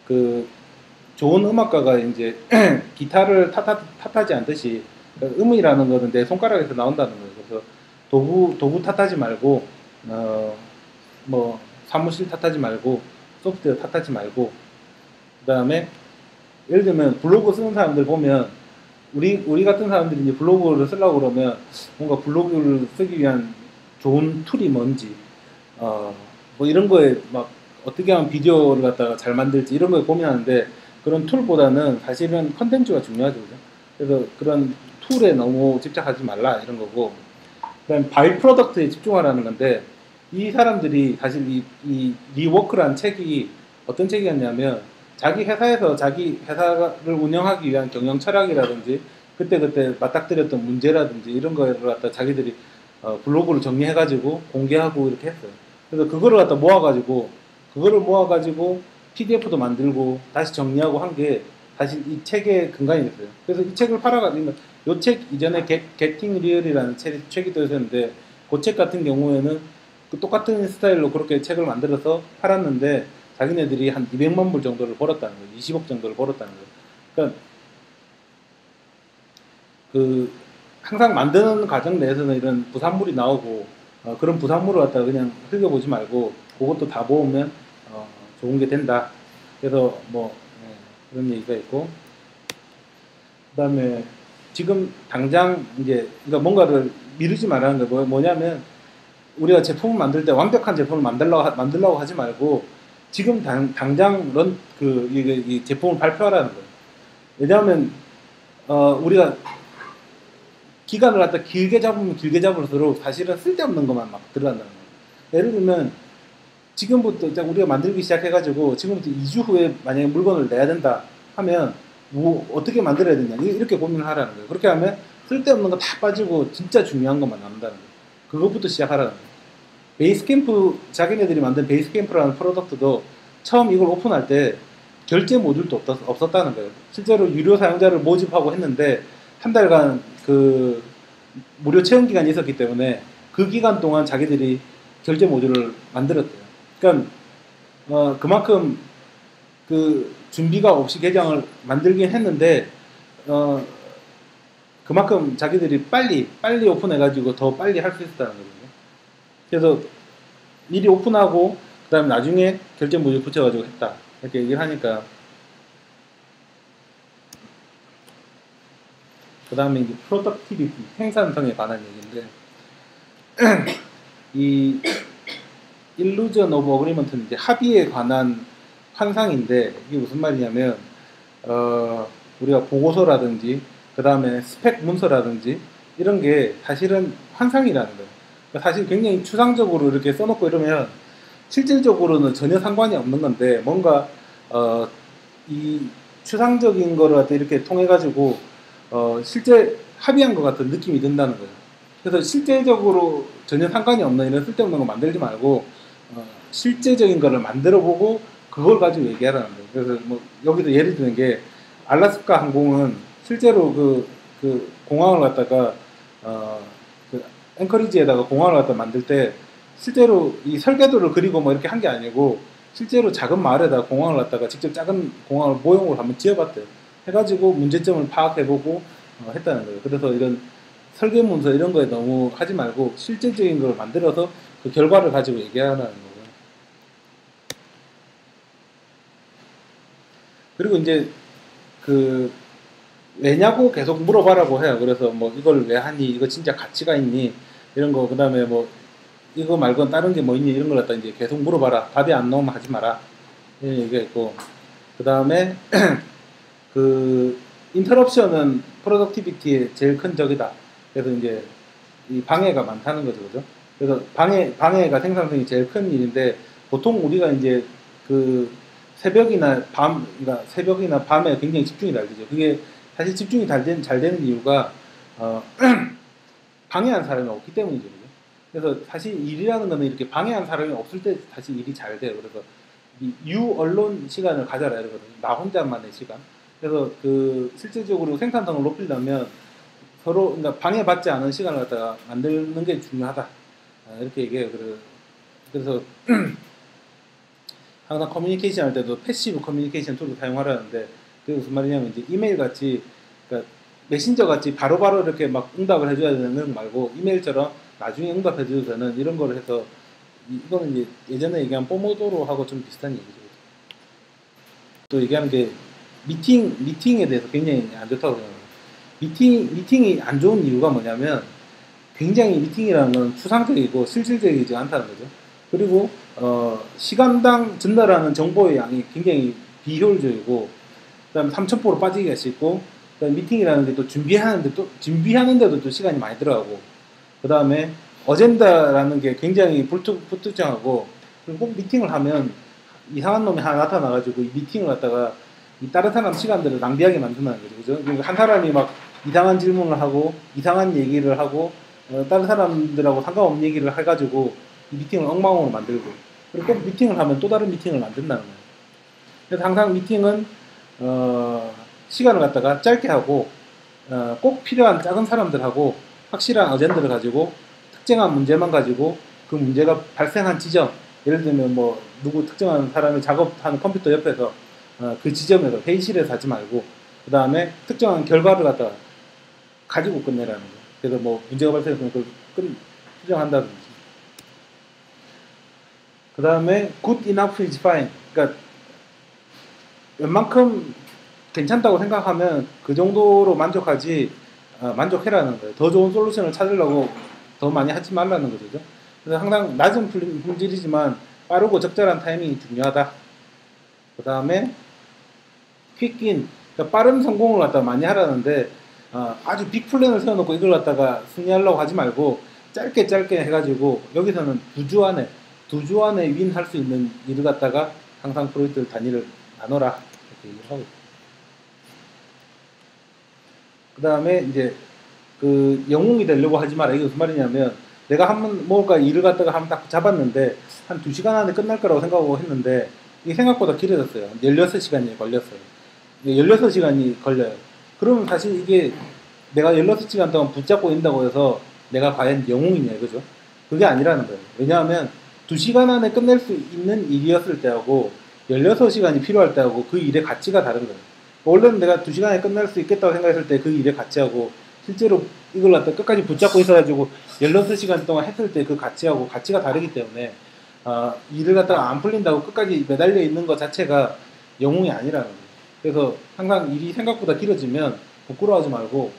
그 좋은 음악가가 이제 기타를 탓하지 않듯이, 음이라는 것은 내 손가락에서 나온다는 거예요. 그래서 도구 탓하지 말고 뭐 사무실 탓하지 말고 소프트웨어 탓하지 말고, 그 다음에 예를 들면 블로그 쓰는 사람들 보면 우리 같은 사람들이 이제 블로그를 쓰려고 그러면 뭔가 블로그를 쓰기 위한 좋은 툴이 뭔지 뭐 이런 거에 막 어떻게 하면 비디오를 갖다가 잘 만들지 이런 거에 고민하는데, 그런 툴보다는 사실은 컨텐츠가 중요하죠. 그죠? 그래서 그런 툴에 너무 집착하지 말라 이런 거고, 그다음 바이 프로덕트에 집중하라는 건데, 이 사람들이 사실 이 리워크라는 책이 어떤 책이었냐면, 자기 회사에서 자기 회사를 운영하기 위한 경영 철학이라든지 그때 맞닥뜨렸던 문제라든지 이런 거를 갖다 자기들이 블로그를 정리해가지고 공개하고 이렇게 했어요. 그래서 그거를 갖다 모아가지고 PDF도 만들고 다시 정리하고 한 게 사실 이 책의 근간이 됐어요. 그래서 이 책을 팔아가지고, 이 책 이전에 Getting Real이라는 책이 또 있었는데, 그 책 같은 경우에는 그 똑같은 스타일로 그렇게 책을 만들어서 팔았는데 자기네들이 한 200만 불 정도를 벌었다는 거예요. 20억 정도를 벌었다는 거예요. 그러니까 항상 만드는 과정 내에서는 이런 부산물이 나오고, 그런 부산물을 갖다가 그냥 흘려보지 말고 그것도 다 모으면 좋은 게 된다. 그래서 뭐 그런 얘기가 있고, 그다음에 지금 당장 이제 그러니까 뭔가를 미루지 말라는 게 뭐냐면 우리가 제품을 만들 때 완벽한 제품을 만들려고 하지 말고 지금 당장 이 제품을 발표하라는 거예요. 왜냐하면 우리가 기간을 갖다 길게 잡으면 길게 잡을수록 사실은 쓸데없는 것만 막 들어간다는 거예요. 예를 들면 지금부터 우리가 만들기 시작해가지고 지금부터 2주 후에 만약에 물건을 내야 된다 하면 뭐 어떻게 만들어야 되냐 이렇게 고민을 하라는 거예요. 그렇게 하면 쓸데없는 거 다 빠지고 진짜 중요한 것만 남는다는 거예요. 그것부터 시작하라는 거예요. 베이스캠프, 자기네들이 만든 베이스캠프라는 프로덕트도 처음 이걸 오픈할 때 결제 모듈도 없었다는 거예요. 실제로 유료 사용자를 모집하고 했는데 한 달간 그 무료 체험 기간이 있었기 때문에 그 기간 동안 자기들이 결제 모듈을 만들었대요. 그러니까 그만큼 그 준비가 없이 계정을 만들긴 했는데 그만큼 자기들이 빨리 오픈해가지고 더 빨리 할 수 있었다는 거거든요. 그래서 미리 오픈하고 그 다음에 나중에 결제 모듈 붙여가지고 했다 이렇게 얘기를 하니까, 그 다음에 이제 프로덕티비티, 생산성에 관한 얘기인데 이 일루전 오브 어그리먼트는 이제 합의에 관한 환상인데, 이게 무슨 말이냐면 우리가 보고서라든지 그 다음에 스펙 문서라든지 이런 게 사실은 환상이라는 거예요. 사실 굉장히 추상적으로 이렇게 써놓고 이러면 실질적으로는 전혀 상관이 없는 건데 뭔가 이 추상적인 거를 이렇게 통해 가지고 실제 합의한 것 같은 느낌이 든다는 거예요. 그래서 실제적으로 전혀 상관이 없는 이런 쓸데없는 거 만들지 말고 실제적인 거를 만들어 보고 그걸 가지고 얘기하라는 거예요. 그래서 뭐 여기도 예를 드는 게 알라스카 항공은 실제로 그 공항을 갖다가 그 앵커리지에다가 공항을 갖다 만들 때 실제로 이 설계도를 그리고 뭐 이렇게 한 게 아니고 실제로 작은 마을에다가 공항을 갖다가 직접 작은 공항을 모형으로 한번 지어봤대요. 해가지고 문제점을 파악해보고 했다는 거예요. 그래서 이런 설계문서 이런 거에 너무 하지 말고 실질적인 걸 만들어서 그 결과를 가지고 얘기하라는 거고요. 그리고 이제 그 왜냐고 계속 물어봐라고 해요. 그래서 뭐 이걸 왜 하니, 이거 진짜 가치가 있니, 이런 거, 그 다음에 뭐 이거 말고는 다른 게 뭐 있니, 이런 걸 갖다 이제 계속 물어봐라. 답이 안 나오면 하지 마라, 이런 얘기가 있고, 그 다음에 그 인터럽션은 프로덕티비티의 제일 큰 적이다. 그래서 이제 이 방해가 많다는 거죠, 그죠? 그래서 방해가 생산성이 제일 큰 일인데, 보통 우리가 이제 그 그러니까 새벽이나 밤에 굉장히 집중이 잘 되죠. 그게 사실 집중이 잘 되는 이유가 방해한 사람이 없기 때문이죠. 그죠? 그래서 사실 일이라는 거는 이렇게 방해한 사람이 없을 때 사실 일이 잘 돼요. 그래서 이 언론 시간을 가져라 이러거든요. 나 혼자만의 시간. 그래서 그 실질적으로 생산성을 높이려면 서로 그러니까 방해받지 않은 시간을 갖다가 만드는 게 중요하다. 이렇게 얘기해요. 그래서 항상 커뮤니케이션 할 때도 패시브 커뮤니케이션 툴을 사용하라는데, 그게 무슨 말이냐면 이제 이메일 같이, 그러니까 메신저 같이 바로바로 이렇게 막 응답을 해줘야 되는 거 말고 이메일처럼 나중에 응답해줘도 되는 이런 거를 해서, 이거는 이제 예전에 얘기한 포모도로하고 좀 비슷한 얘기죠. 또 얘기하는 게 미팅에 대해서 굉장히 안 좋다고 생각해요. 미팅이 안 좋은 이유가 뭐냐면 굉장히 미팅이라는 건 추상적이고 실질적이지 않다는 거죠. 그리고 시간당 전달하는 정보의 양이 굉장히 비효율적이고, 그다음에 3000%로 빠지기가 쉽고, 그다음에 미팅이라는 게 또 준비하는데도 또 시간이 많이 들어가고, 그다음에 어젠다라는 게 굉장히 불특정하고, 그리고 꼭 미팅을 하면 이상한 놈이 하나 나타나가지고 이 미팅을 갖다가 이 다른 사람 시간들을 낭비하게 만든다는 거죠. 그죠? 그러니까 한 사람이 막 이상한 질문을 하고 이상한 얘기를 하고 다른 사람들하고 상관없는 얘기를 해가지고 이 미팅을 엉망으로 만들고, 그리고 꼭 미팅을 하면 또 다른 미팅을 만든다는 거예요. 그래서 항상 미팅은 시간을 갖다가 짧게 하고 꼭 필요한 작은 사람들하고 확실한 어젠다를 가지고 특정한 문제만 가지고 그 문제가 발생한 지점, 예를 들면 뭐 누구 특정한 사람이 작업하는 컴퓨터 옆에서 그 지점에서 회의실에서 하지 말고 그 다음에 특정한 결과를 갖다가 가지고 끝내라는 거예요. 그래서 뭐 문제가 발생했으면 그걸 수정한다든지. 그 다음에 good enough is fine. 그러니까 웬만큼 괜찮다고 생각하면 그 정도로 만족하지 만족해라는 거예요. 더 좋은 솔루션을 찾으려고 더 많이 하지 말라는 거죠. 그래서 항상 낮은 품질이지만 빠르고 적절한 타이밍이 중요하다. 그 다음에 퀵인, 그러니까 빠른 성공을 갖다가 많이 하라는데 아주 빅 플랜을 세워놓고 이걸 갖다가 승리하려고 하지 말고 짧게 짧게 해가지고 여기서는 2주 안에 윈 할 수 있는 일을 갖다가 항상 프로젝트 단위를 나눠라 이렇게 얘기를 하고 있어요. 그 다음에 이제 그 영웅이 되려고 하지 마라. 이게 무슨 말이냐면 내가 한번 뭔가 일을 갖다가 한번 딱 잡았는데 한 2시간 안에 끝날 거라고 생각하고 했는데 이게 생각보다 길어졌어요. 16시간이 걸렸어요. 16시간이 걸려요. 그러면 사실 이게 내가 16시간 동안 붙잡고 있다고 해서 내가 과연 영웅이냐 그죠? 그게 아니라는 거예요. 왜냐하면 2시간 안에 끝낼 수 있는 일이었을 때하고 16시간이 필요할 때하고 그 일의 가치가 다른 거예요. 원래는 내가 2시간에 끝날 수 있겠다고 생각했을 때 그 일의 가치하고 실제로 이걸 갖다 끝까지 붙잡고 있어가지고 16시간 동안 했을 때 그 가치하고 가치가 다르기 때문에 일을 갖다가 안 풀린다고 끝까지 매달려 있는 것 자체가 영웅이 아니라는 거예요. 그래서 항상 일이 생각보다 길어지면 부끄러워하지 말고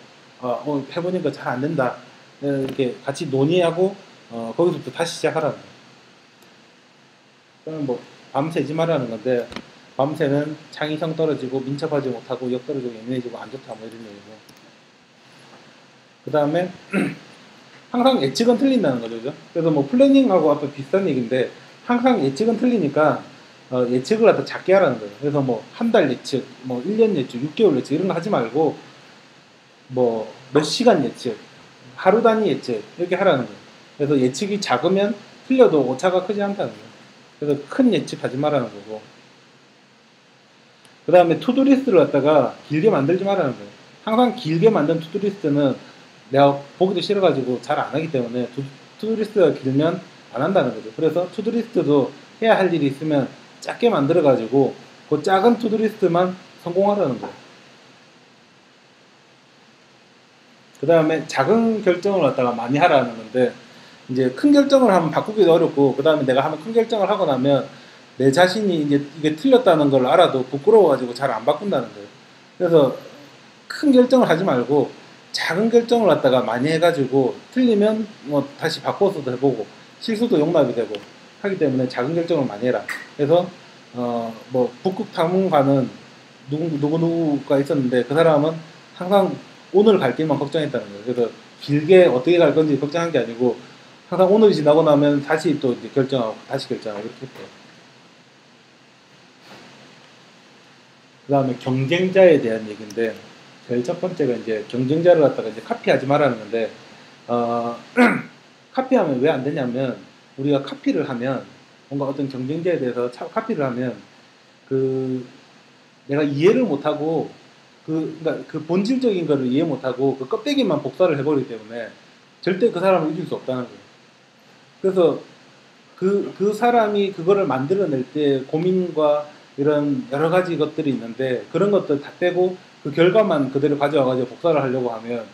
해보니까 잘 안 된다 이렇게 같이 논의하고 거기서부터 다시 시작하라는 거예요. 그러면 뭐 밤새지 말라는 건데 밤새는 창의성 떨어지고 민첩하지 못하고 역 떨어지고 예민해지고 안 좋다 뭐 이런 얘기고 그 다음에 항상 예측은 틀린다는 거죠. 그죠? 그래서 뭐 플래닝하고 아까 비슷한 얘기인데 항상 예측은 틀리니까 예측을 갖다 작게 하라는 거예요. 그래서 뭐 한 달 예측, 뭐 1년 예측, 6개월 예측 이런 거 하지 말고 뭐 몇 시간 예측, 하루 단위 예측 이렇게 하라는 거예요. 그래서 예측이 작으면 틀려도 오차가 크지 않다는 거예요. 그래서 큰 예측 하지 말라는 거고 그 다음에 투두리스트를 갖다가 길게 만들지 말라는 거예요. 항상 길게 만든 투두리스트는 내가 보기도 싫어가지고 잘 안 하기 때문에 투두리스트가 길면 안 한다는 거죠. 그래서 투두리스트도 해야 할 일이 있으면 작게 만들어가지고 그 작은 투두리스트만 성공하라는 거예요. 그 다음에 작은 결정을 갖다가 많이 하라는 건데 이제 큰 결정을 하면 바꾸기도 어렵고 그 다음에 내가 한번 큰 결정을 하고 나면 내 자신이 이제 이게 틀렸다는 걸 알아도 부끄러워가지고 잘 안 바꾼다는 거예요. 그래서 큰 결정을 하지 말고 작은 결정을 갖다가 많이 해가지고 틀리면 뭐 다시 바꿔서도 해보고 실수도 용납이 되고 하기 때문에 작은 결정을 많이 해라. 그래서 뭐 북극 탐험가는 누구가 있었는데 그 사람은 항상 오늘 갈 길만 걱정했다는 거예요. 그래서 길게 어떻게 갈 건지 걱정한 게 아니고 항상 오늘이 지나고 나면 다시 또 이제 결정하고 다시 결정하고 이렇게 했대요. 그 다음에 경쟁자에 대한 얘기인데 제일 첫 번째가 이제 경쟁자를 갖다가 이제 카피하지 말라는 건데 카피하면 왜 안 되냐면 우리가 카피를 하면 뭔가 어떤 경쟁자에 대해서 카피를 하면 그 내가 이해를 못하고 그러니까 그 본질적인 거를 이해 못하고 그 껍데기만 복사를 해버리기 때문에 절대 그 사람을 이길 수 없다는 거예요. 그래서 그 사람이 그거를 만들어낼 때 고민과 이런 여러 가지 것들이 있는데 그런 것들 다 빼고 그 결과만 그대로 가져와가지고 복사를 하려고 하면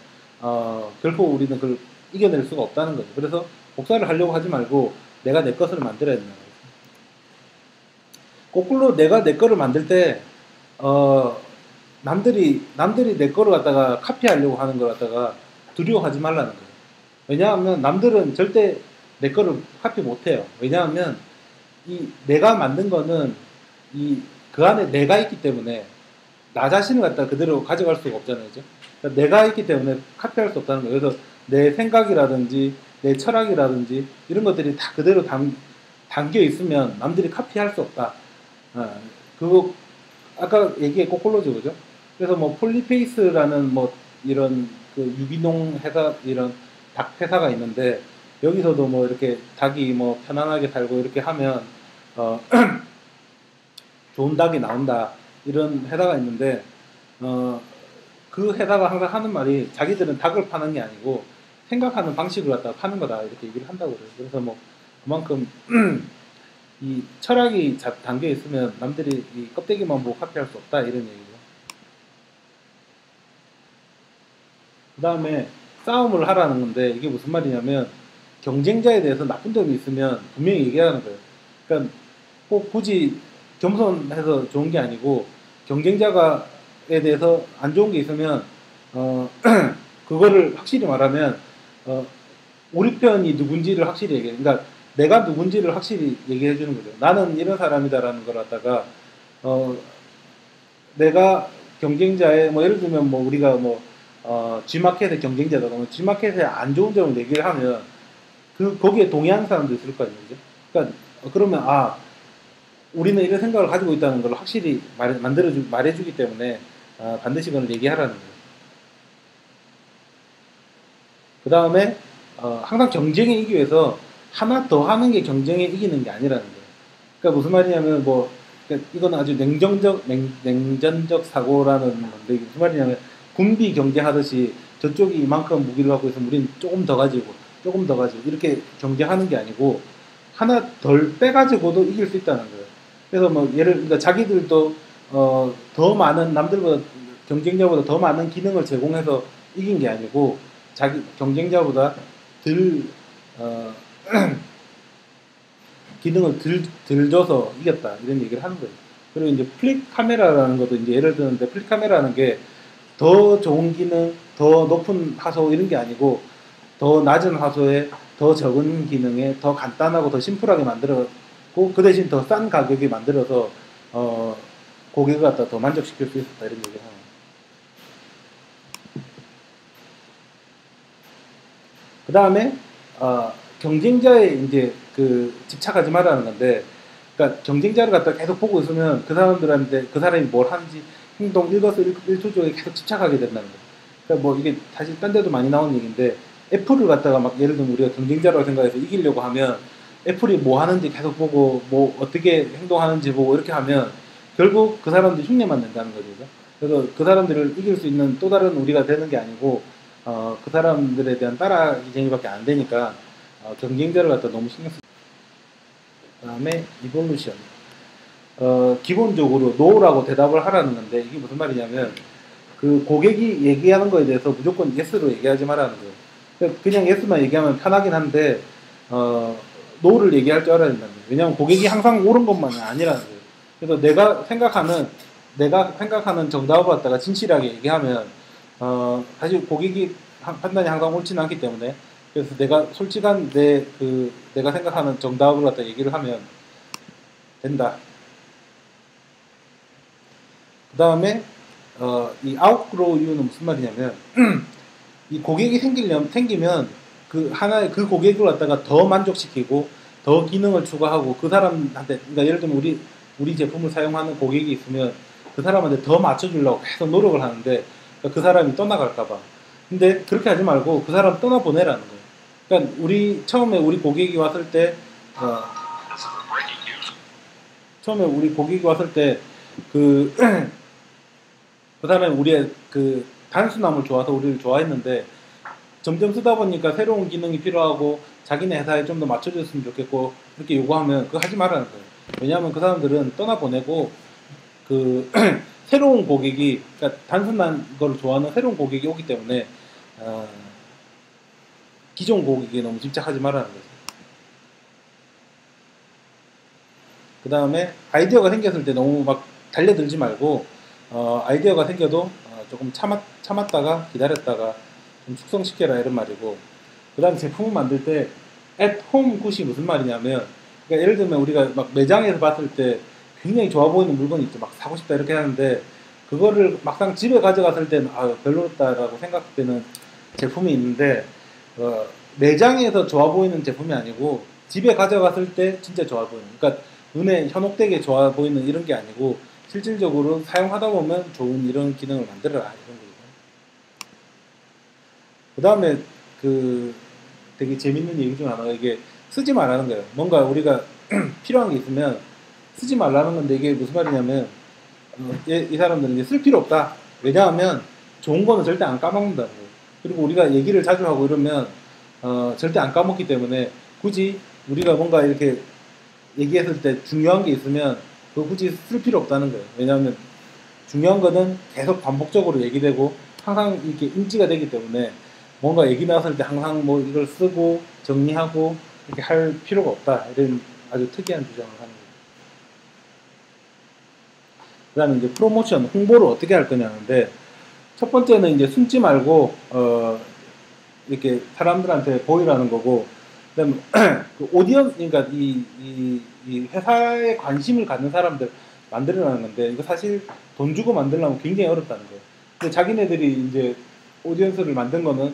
결코 우리는 그걸 이겨낼 수가 없다는 거죠. 그래서 복사를 하려고 하지 말고 내가 내 것을 만들어야 된다는 거죠. 거꾸로 내가 내 거를 만들 때 남들이 내 거를 갖다가 카피하려고 하는 걸 갖다가 두려워하지 말라는 거예요. 왜냐하면 남들은 절대 내 거를 카피 못해요. 왜냐하면 이 내가 만든 거는 그 안에 내가 있기 때문에 나 자신을 갖다 그대로 가져갈 수가 없잖아요. 그죠? 그러니까 내가 있기 때문에 카피할 수 없다는 거예요. 그래서 내 생각이라든지 내 철학이라든지 이런 것들이 다 그대로 담겨 있으면 남들이 카피할 수 없다. 그거 아까 얘기해 거꾸로죠, 그죠? 그래서 뭐 폴리페이스라는 뭐 이런 그 유기농 회사 이런 닭 회사가 있는데 여기서도 뭐 이렇게 닭이 뭐 편안하게 살고 이렇게 하면 좋은 닭이 나온다 이런 회사가 있는데 그 회사가 항상 하는 말이 자기들은 닭을 파는 게 아니고 생각하는 방식을 갖다가 파는 거다 이렇게 얘기를 한다고 그래요. 그래서 뭐 그만큼 이 철학이 담겨 있으면 남들이 이 껍데기만 보고 카피할 수 없다 이런 얘기죠. 그 다음에 싸움을 하라는 건데 이게 무슨 말이냐면 경쟁자에 대해서 나쁜 점이 있으면 분명히 얘기하는 거예요. 그러니까 꼭 굳이 겸손해서 좋은 게 아니고 경쟁자가에 대해서 안 좋은 게 있으면 그거를 확실히 말하면 우리 편이 누군지를 확실히 얘기해. 그러니까 내가 누군지를 확실히 얘기해 주는 거죠. 나는 이런 사람이다라는 걸 갖다가 내가 경쟁자의 뭐 예를 들면 뭐 우리가 뭐 G마켓의 경쟁자다 그러면 G마켓의 안 좋은 점을 얘기를 하면 거기에 동의하는 사람도 있을 거 아니에요. 그죠? 그러니까 그러면 우리는 이런 생각을 가지고 있다는 걸 확실히 말해주기 때문에 반드시 그걸 얘기하라는 거예요. 그 다음에 항상 경쟁에 이기기 위해서 하나 더 하는 게 경쟁에 이기는 게 아니라는 거예요. 그러니까 무슨 말이냐면 그러니까 이건 아주 냉전적 사고라는 건데 무슨 말이냐면 군비 경쟁하듯이 저쪽이 이만큼 무기를 갖고 있으면 우리는 조금 더 가지고 이렇게 경쟁하는 게 아니고 하나 덜 빼가지고도 이길 수 있다는 거예요. 그래서 뭐 그러니까 자기들도 더 많은 남들보다 경쟁자보다 더 많은 기능을 제공해서 이긴 게 아니고 자기 경쟁자보다 덜 기능을 덜 줘서 이겼다 이런 얘기를 하는 거예요. 그리고 이제 플립 카메라라는 것도 이제 예를 드는데 플립 카메라라는 게 더 좋은 기능, 더 높은 화소 이런 게 아니고 더 낮은 화소에 더 적은 기능에 더 간단하고 더 심플하게 만들었고 그 대신 더 싼 가격에 만들어서 고객을 갖다 더 만족시킬 수 있었다 이런 얘기를 하는 거예요. 그 다음에 경쟁자에 이제 집착하지 말라는 건데, 그러니까 경쟁자를 갖다 계속 보고 있으면 그 사람들한테 그 사람이 뭘 하는지 행동 일거수일투족에 계속 집착하게 된다는 거예요. 그러니까 뭐 이게 사실 딴 데도 많이 나오는 얘기인데 애플을 갖다가 막 예를 들면 우리가 경쟁자라고 생각해서 이기려고 하면 애플이 뭐 하는지 계속 보고 뭐 어떻게 행동하는지 보고 이렇게 하면 결국 그 사람들이 흉내만 낸다는 거죠. 그래서 그 사람들을 이길 수 있는 또 다른 우리가 되는 게 아니고 그 사람들에 대한 따라쟁이밖에 안 되니까 경쟁자를 갖다 너무 신경 쓰고 그 다음에 이볼루션 기본적으로 노라고 대답을 하라는 건데 이게 무슨 말이냐면 그 고객이 얘기하는 거에 대해서 무조건 예스로 얘기하지 말라는 거예요. 그냥 예스만 얘기하면 편하긴 한데 노를 얘기할 줄 알아야 된다는 거예요. 왜냐하면 고객이 항상 옳은 것만은 아니라는 거예요. 그래서 내가 생각하는 정답을 갖다가 진실하게 얘기하면 사실 고객이 판단이 항상 옳지는 않기 때문에 그래서 내가 솔직한 내가 생각하는 정답을 갖다 얘기를 하면 된다. 그 다음에 이 outgrow you는 무슨 말이냐면 이 고객이 생기면 그 고객을 갖다가 더 만족시키고 더 기능을 추가하고 그 사람한테 그러니까 예를 들면 우리 제품을 사용하는 고객이 있으면 그 사람한테 더 맞춰주려고 계속 노력을 하는데 그러니까 그 사람이 떠나갈까봐. 근데 그렇게 하지 말고 그 사람 떠나보내라는 거예요. 그러니까 처음에 우리 고객이 왔을 때 그 다음에 우리의 단순함을 좋아서 우리를 좋아했는데 점점 쓰다 보니까 새로운 기능이 필요하고 자기네 회사에 좀 더 맞춰줬으면 좋겠고 그렇게 요구하면 그거 하지 말라는 거예요. 왜냐하면 그 사람들은 떠나보내고 새로운 고객이 그러니까 단순한 걸 좋아하는 새로운 고객이 오기 때문에 기존 고객에 너무 집착하지 말라는 거죠. 그 다음에 아이디어가 생겼을 때 너무 막 달려들지 말고 아이디어가 생겨도 조금 참았다가 기다렸다가 좀 숙성시켜라 이런 말이고 그 다음에 제품을 만들 때 at home 굿이 무슨 말이냐면 그러니까 예를 들면 우리가 막 매장에서 봤을 때 굉장히 좋아 보이는 물건이 있죠. 막 사고 싶다 이렇게 하는데 그거를 막상 집에 가져갔을 때는 별로다라고 생각되는 제품이 있는데 매장에서 좋아 보이는 제품이 아니고 집에 가져갔을 때 진짜 좋아 보이는 그러니까 눈에 현혹되게 좋아 보이는 이런 게 아니고 실질적으로 사용하다 보면 좋은 이런 기능을 만들어라 이런 거죠. 그 다음에 되게 재밌는 얘기 중 하나가 이게 쓰지 말라는 거예요. 뭔가 우리가 필요한 게 있으면 쓰지 말라는 건데 이게 무슨 말이냐면 이 사람들은 이제 쓸 필요 없다. 왜냐하면 좋은 거는 절대 안 까먹는다는 거예요. 그리고 우리가 얘기를 자주 하고 이러면 절대 안 까먹기 때문에 굳이 우리가 뭔가 이렇게 얘기했을 때 중요한 게 있으면 그거 굳이 쓸 필요 없다는 거예요. 왜냐하면 중요한 거는 계속 반복적으로 얘기되고 항상 이렇게 인지가 되기 때문에 뭔가 얘기 나왔을 때 항상 뭐 이걸 쓰고 정리하고 이렇게 할 필요가 없다. 이런 아주 특이한 주장을 하는 거예요. 그다음에 이제 프로모션, 홍보를 어떻게 할 거냐는데, 첫 번째는 이제 숨지 말고 이렇게 사람들한테 보이라는 거고, 그다음에 그 오디언스, 그러니까 이 회사에 관심을 갖는 사람들 만들어라는 건데, 이거 사실 돈 주고 만들려면 굉장히 어렵다는 거예요. 근데 자기네들이 이제 오디언스를 만든 거는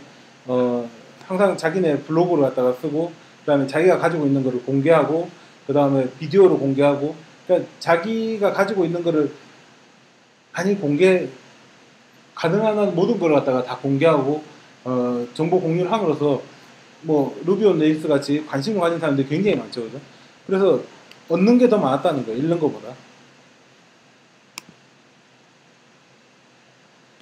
항상 자기네 블로그를 갖다가 쓰고, 그다음에 자기가 가지고 있는 거를 공개하고, 그다음에 비디오로 공개하고, 그러니까 자기가 가지고 있는 거를 많이 공개 가능한 한 모든 걸 갖다가 다 공개하고 정보 공유를 함으로써 뭐 루비 온 레일스 같이 관심을 가진 사람들이 굉장히 많죠, 그죠? 그래서 얻는 게 더 많았다는 거예요, 잃는 것보다.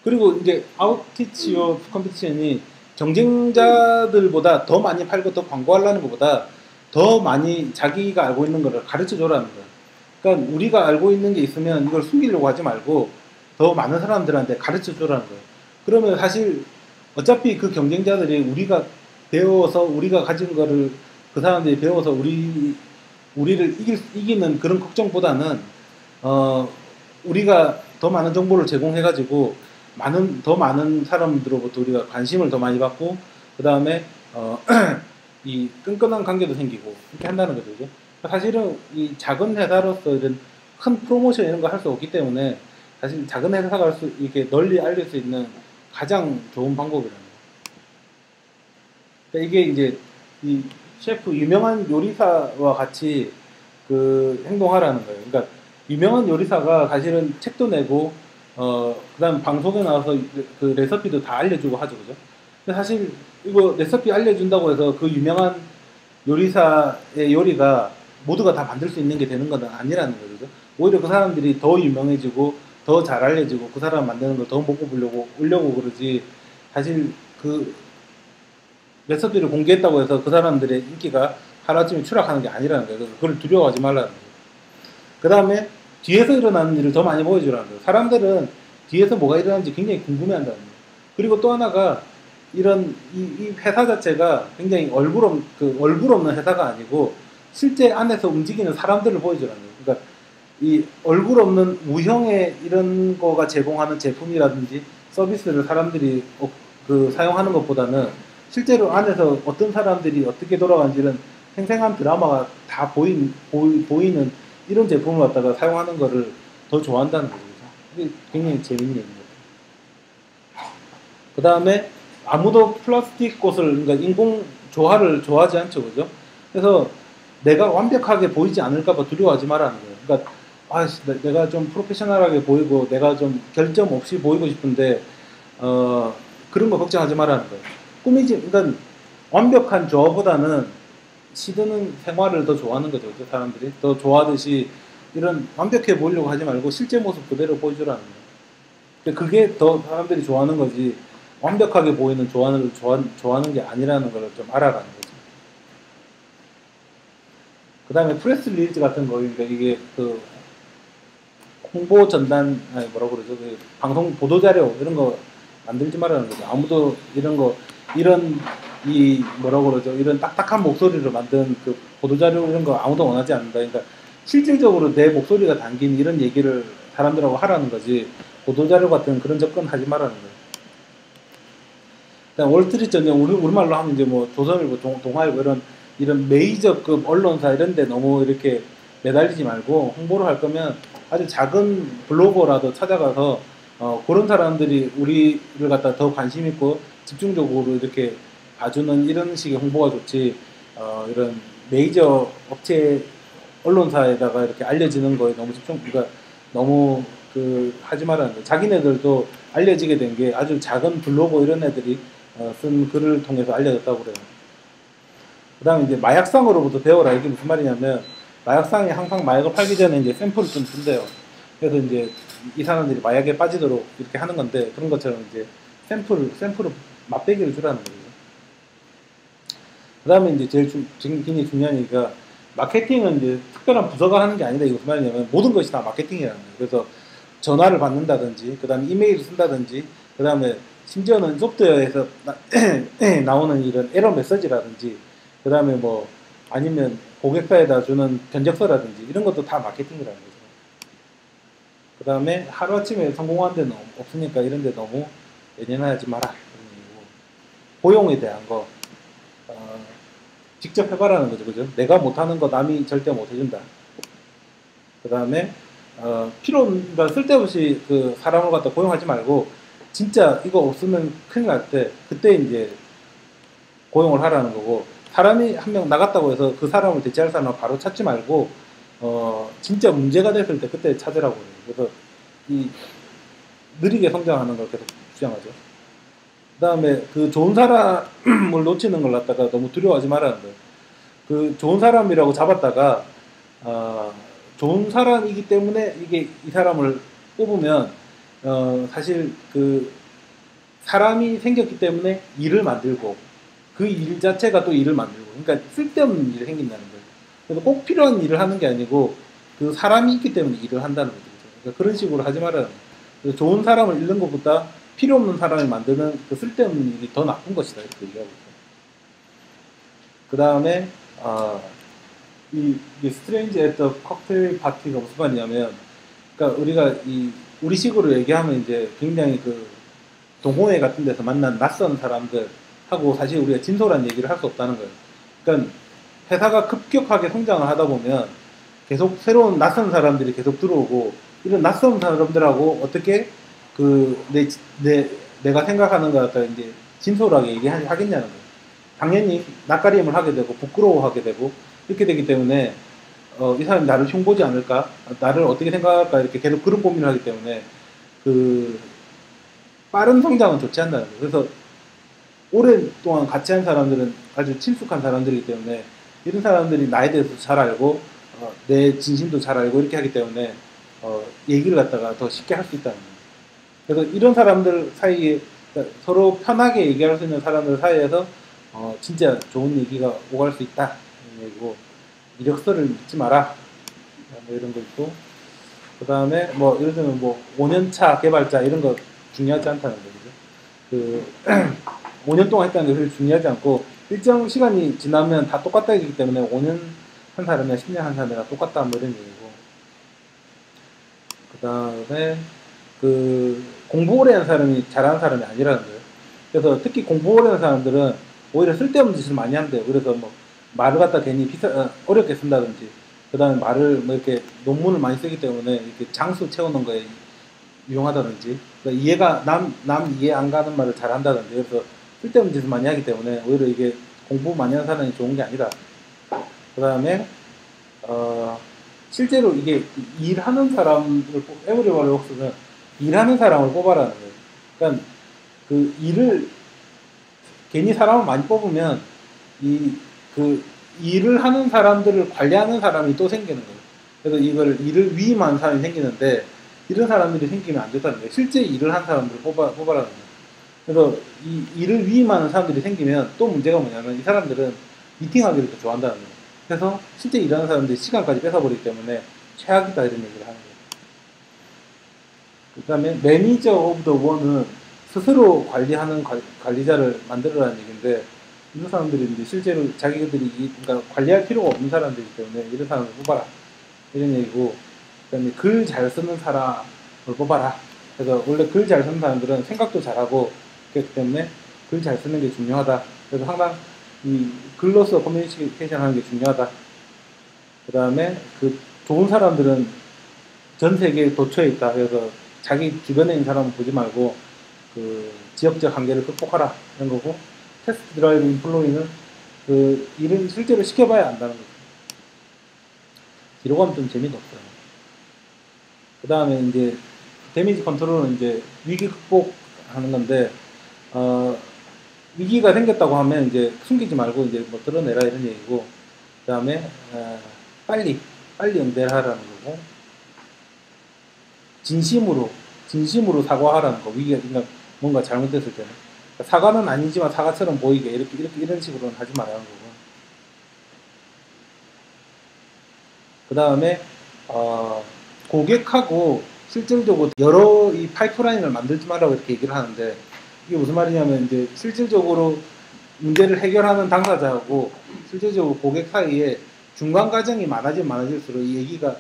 그리고 이제 아웃티치어 컴피티션이 경쟁자들보다 더 많이 팔고 더 광고하려는 것보다 더 많이 자기가 알고 있는 거를 가르쳐 줘라는 거예요. 그러니까 우리가 알고 있는 게 있으면 이걸 숨기려고 하지 말고 더 많은 사람들한테 가르쳐 줘라는 거예요. 그러면 사실 어차피 그 경쟁자들이 우리가 배워서 우리가 가진 거를 그 사람들이 배워서 우리를 이기는 그런 걱정보다는 우리가 더 많은 정보를 제공해가지고 더 많은 사람들로부터 우리가 관심을 더 많이 받고, 그 다음에 이 끈끈한 관계도 생기고 이렇게 한다는 거죠. 그죠? 사실은 이 작은 회사로서 이런 큰 프로모션 이런 거 할 수 없기 때문에 사실 작은 회사가 이렇게 널리 알릴 수 있는 가장 좋은 방법이라는 거예요. 그러니까 이게 이제 이 셰프 유명한 요리사와 같이 그 행동하라는 거예요. 그러니까 유명한 요리사가 사실은 책도 내고 그다음 방송에 나와서 그 레시피도 다 알려주고 하죠, 그죠? 근데 사실 이거 레시피 알려준다고 해서 그 유명한 요리사의 요리가 모두가 다 만들 수 있는 게 되는 건 아니라는 거죠. 오히려 그 사람들이 더 유명해지고 더 잘 알려지고 그 사람 만드는 걸 더 먹고 보려고 그러지, 사실 그 레시피를 공개했다고 해서 그 사람들의 인기가 하루아침에 추락하는 게 아니라는 거예요. 그래서 그걸 두려워하지 말라는 거예요. 그 다음에 뒤에서 일어나는 일을 더 많이 보여주라는 거예요. 사람들은 뒤에서 뭐가 일어나는지 굉장히 궁금해한다는 거예요. 그리고 또 하나가 이런 이 회사 자체가 굉장히 얼굴 없는 회사가 아니고 실제 안에서 움직이는 사람들을 보여주라는 거예요. 그러니까 이 얼굴 없는 무형의 이런 거가 제공하는 제품이라든지 서비스를 사람들이 사용하는 것보다는 실제로 안에서 어떤 사람들이 어떻게 돌아가는지 이런 생생한 드라마가 다 보이는 이런 제품을 갖다가 사용하는 거를 더 좋아한다는 거죠. 이게 굉장히 재밌는 얘기입니다. 그 다음에 아무도 플라스틱 꽃을, 그러니까 인공 조화를 좋아하지 않죠, 그죠? 그래서 내가 완벽하게 보이지 않을까봐 두려워하지 말라는 거예요. 그러니까 내가 좀 프로페셔널하게 보이고 내가 좀 결점 없이 보이고 싶은데 그런 거 걱정하지 말라는 거예요. 그러니까 완벽한 조화보다는 시드는 생활을 더 좋아하는 거죠. 사람들이 더 좋아하듯이 이런 완벽해 보이려고 하지 말고 실제 모습 그대로 보여주라는 거예요. 그게 더 사람들이 좋아하는 거지, 완벽하게 보이는 조화를 좋아하는 게 아니라는 걸 좀 알아가는 거죠. 그 다음에 프레스 릴리즈 같은 거, 그러니까 이게 그 홍보 전단, 뭐라고 그러죠? 그 방송 보도자료 이런 거 만들지 말라는 거죠. 아무도 뭐라고 그러죠? 이런 딱딱한 목소리로 만든 그 보도자료 이런 거 아무도 원하지 않는다. 그러니까 실질적으로 내 목소리가 담긴 이런 얘기를 사람들하고 하라는 거지, 보도자료 같은 그런 접근 하지 말라는 거예요. 그다음 월스트리트저널, 우리말로 하면 이제 뭐 조선일보, 동아일보 이런 메이저급 언론사 이런 데 너무 이렇게 매달리지 말고, 홍보를 할 거면 아주 작은 블로거라도 찾아가서 그런 사람들이 우리를 갖다 더 관심 있고 집중적으로 이렇게 봐주는 이런 식의 홍보가 좋지, 이런 메이저 업체 언론사에다가 이렇게 알려지는 거에 너무 그러니까 너무 하지 말라는 거예요. 자기네들도 알려지게 된 게 아주 작은 블로거 이런 애들이 쓴 글을 통해서 알려졌다고 그래요. 그 다음에 이제 마약상으로부터 배워라. 이게 무슨 말이냐면, 마약상이 항상 마약을 팔기 전에 이제 샘플을 좀 준대요. 그래서 이제 이 사람들이 마약에 빠지도록 이렇게 하는 건데, 그런 것처럼 이제 샘플을 맛배기를 주라는 거죠. 그 다음에 이제 굉장히 중요한 얘기가, 마케팅은 이제 특별한 부서가 하는 게 아니다. 이게 무슨 말이냐면, 모든 것이 다 마케팅이라는 거예요. 그래서 전화를 받는다든지, 그 다음에 이메일을 쓴다든지, 그 다음에 심지어는 소프트웨어에서 나오는 이런 에러 메시지라든지, 그 다음에 뭐 아니면 고객사에다 주는 견적서라든지 이런 것도 다 마케팅이라는 거죠. 그 다음에 하루아침에 성공한 데는 없으니까 이런 데 너무 연연하지 마라. 고용에 대한 거 직접 해봐라는 거죠. 그죠? 내가 못하는 거 남이 절대 못해준다. 그 다음에 그러니까 쓸데없이 그 사람을 갖다 고용하지 말고 진짜 이거 없으면 큰일 날 때 그때 이제 고용을 하라는 거고, 사람이 한 명 나갔다고 해서 그 사람을 대체할 사람을 바로 찾지 말고 진짜 문제가 됐을 때 그때 찾으라고 해요. 그래서 이 느리게 성장하는 걸 계속 주장하죠. 그 다음에 그 좋은 사람을 놓치는 걸 갖다가 너무 두려워하지 말라는 거예요. 그 좋은 사람이라고 잡았다가 좋은 사람이기 때문에 이게 이 사람을 뽑으면 사실 그 사람이 생겼기 때문에 일을 만들고 그 일 자체가 또 일을 만들고, 그러니까 쓸데없는 일이 생긴다는 거예요. 그래서 꼭 필요한 일을 하는 게 아니고 그 사람이 있기 때문에 일을 한다는 거죠. 그러니까 그런 식으로 하지 말아요. 그래서 좋은 사람을 잃는 것보다 필요 없는 사람을 만드는 그 쓸데없는 일이 더 나쁜 것이다, 이렇게 얘기하고 있어요. 그 다음에 이 스트레인지 앳 더 칵테일 파티가 무슨 말이냐면, 그러니까 우리가 우리식으로 얘기하면 이제 굉장히 그 동호회 같은 데서 만난 낯선 사람들 하고 사실 우리가 진솔한 얘기를 할 수 없다는 거예요. 그러니까 회사가 급격하게 성장을 하다 보면 계속 새로운 낯선 사람들이 계속 들어오고, 이런 낯선 사람들하고 어떻게 내가 생각하는 것 같다 이제 진솔하게 얘기하겠냐는 거예요. 당연히 낯가림을 하게 되고 부끄러워하게 되고 이렇게 되기 때문에 이 사람이 나를 흉보지 않을까, 나를 어떻게 생각할까, 이렇게 계속 그런 고민을 하기 때문에 그 빠른 성장은 좋지 않다는 거예요. 그래서 오랫동안 같이 한 사람들은 아주 친숙한 사람들이기 때문에 이런 사람들이 나에 대해서 잘 알고 내 진심도 잘 알고 이렇게 하기 때문에 얘기를 갖다가 더 쉽게 할 수 있다는 거예요. 그래서 이런 사람들 사이에, 그러니까 서로 편하게 얘기할 수 있는 사람들 사이에서 진짜 좋은 얘기가 오갈 수 있다 이런 얘기고, 이력서를 믿지 마라 뭐 이런 거 있고, 그 다음에 뭐 예를 들면 뭐 5년차 개발자 이런 거 중요하지 않다는 거죠. 그 5년 동안 했다는 게 그렇게 중요하지 않고 일정 시간이 지나면 다 똑같다기 때문에 5년 한 사람이나 10년 한 사람이나 똑같다 뭐 이런 얘기고, 그 다음에 그 공부 오래 한 사람이 잘하는 사람이 아니라는 거예요. 그래서 특히 공부 오래 한 사람들은 오히려 쓸데없는 짓을 많이 한대요. 그래서 뭐 말을 갖다 괜히 어렵게 쓴다든지, 그 다음에 말을 뭐 이렇게 논문을 많이 쓰기 때문에 이렇게 장수 채우는 거에 이용하다든지, 그러니까 남 이해 안 가는 말을 잘 한다든지, 그래서 쓸데없는 짓을 많이 하기 때문에 오히려 이게 공부 많이 하는 사람이 좋은 게 아니다. 그 다음에 실제로 이게 일하는 사람을 에브리바디 웍스는 일하는 사람을 뽑아라는 거예요. 그러니까 그 일을 괜히 사람을 많이 뽑으면 그 일을 하는 사람들을 관리하는 사람이 또 생기는 거예요. 그래서 이걸 일을 위임하는 사람이 생기는데 이런 사람들이 생기면 안 된다는 거예요. 실제 일을 한 사람들을 뽑아라는 거예요. 그래서 이 일을 위임하는 사람들이 생기면 또 문제가 뭐냐면 이 사람들은 미팅하기를 더 좋아한다는 거예요. 그래서 실제 일하는 사람들이 시간까지 뺏어버리기 때문에 최악이다 이런 얘기를 하는 거예요. 그 다음에 매니저 오브 더 원은 스스로 관리하는 관리자를 만들어라는 얘기인데, 이런 사람들이 이제 실제로 자기들이 그러니까 관리할 필요가 없는 사람들이기 때문에 이런 사람을 뽑아라 이런 얘기고, 그 다음에 글 잘 쓰는 사람을 뽑아라. 그래서 원래 글 잘 쓰는 사람들은 생각도 잘하고 그렇기 때문에 글 잘 쓰는 게 중요하다. 그래서 항상 이 글로서 커뮤니케이션 하는 게 중요하다. 그 다음에 그 좋은 사람들은 전 세계에 도처에 있다. 그래서 자기 주변에 있는 사람을 보지 말고 그 지역적 한계를 극복하라 이런 거고, 테스트 드라이브 인플로이는 그 일을 실제로 시켜봐야 안다는 거죠. 뒤로 가면 좀 재미가 없어요. 그 다음에 이제 데미지 컨트롤은 이제 위기 극복하는 건데, 위기가 생겼다고 하면 이제 숨기지 말고 이제 뭐 드러내라 이런 얘기고, 그 다음에 빨리 응대를 하라는 거고, 진심으로 사과하라는 거. 위기가 그러니까 뭔가 잘못됐을 때는 그러니까 사과는 아니지만 사과처럼 보이게 이렇게 이런 식으로는 하지 말라는 거고, 그 다음에 고객하고 실질적으로 여러 이 파이프라인을 만들지 말라고 이렇게 얘기를 하는데, 이게 무슨 말이냐면 이제 실질적으로 문제를 해결하는 당사자하고 실질적으로 고객 사이에 중간 과정이 많아질수록 이 얘기가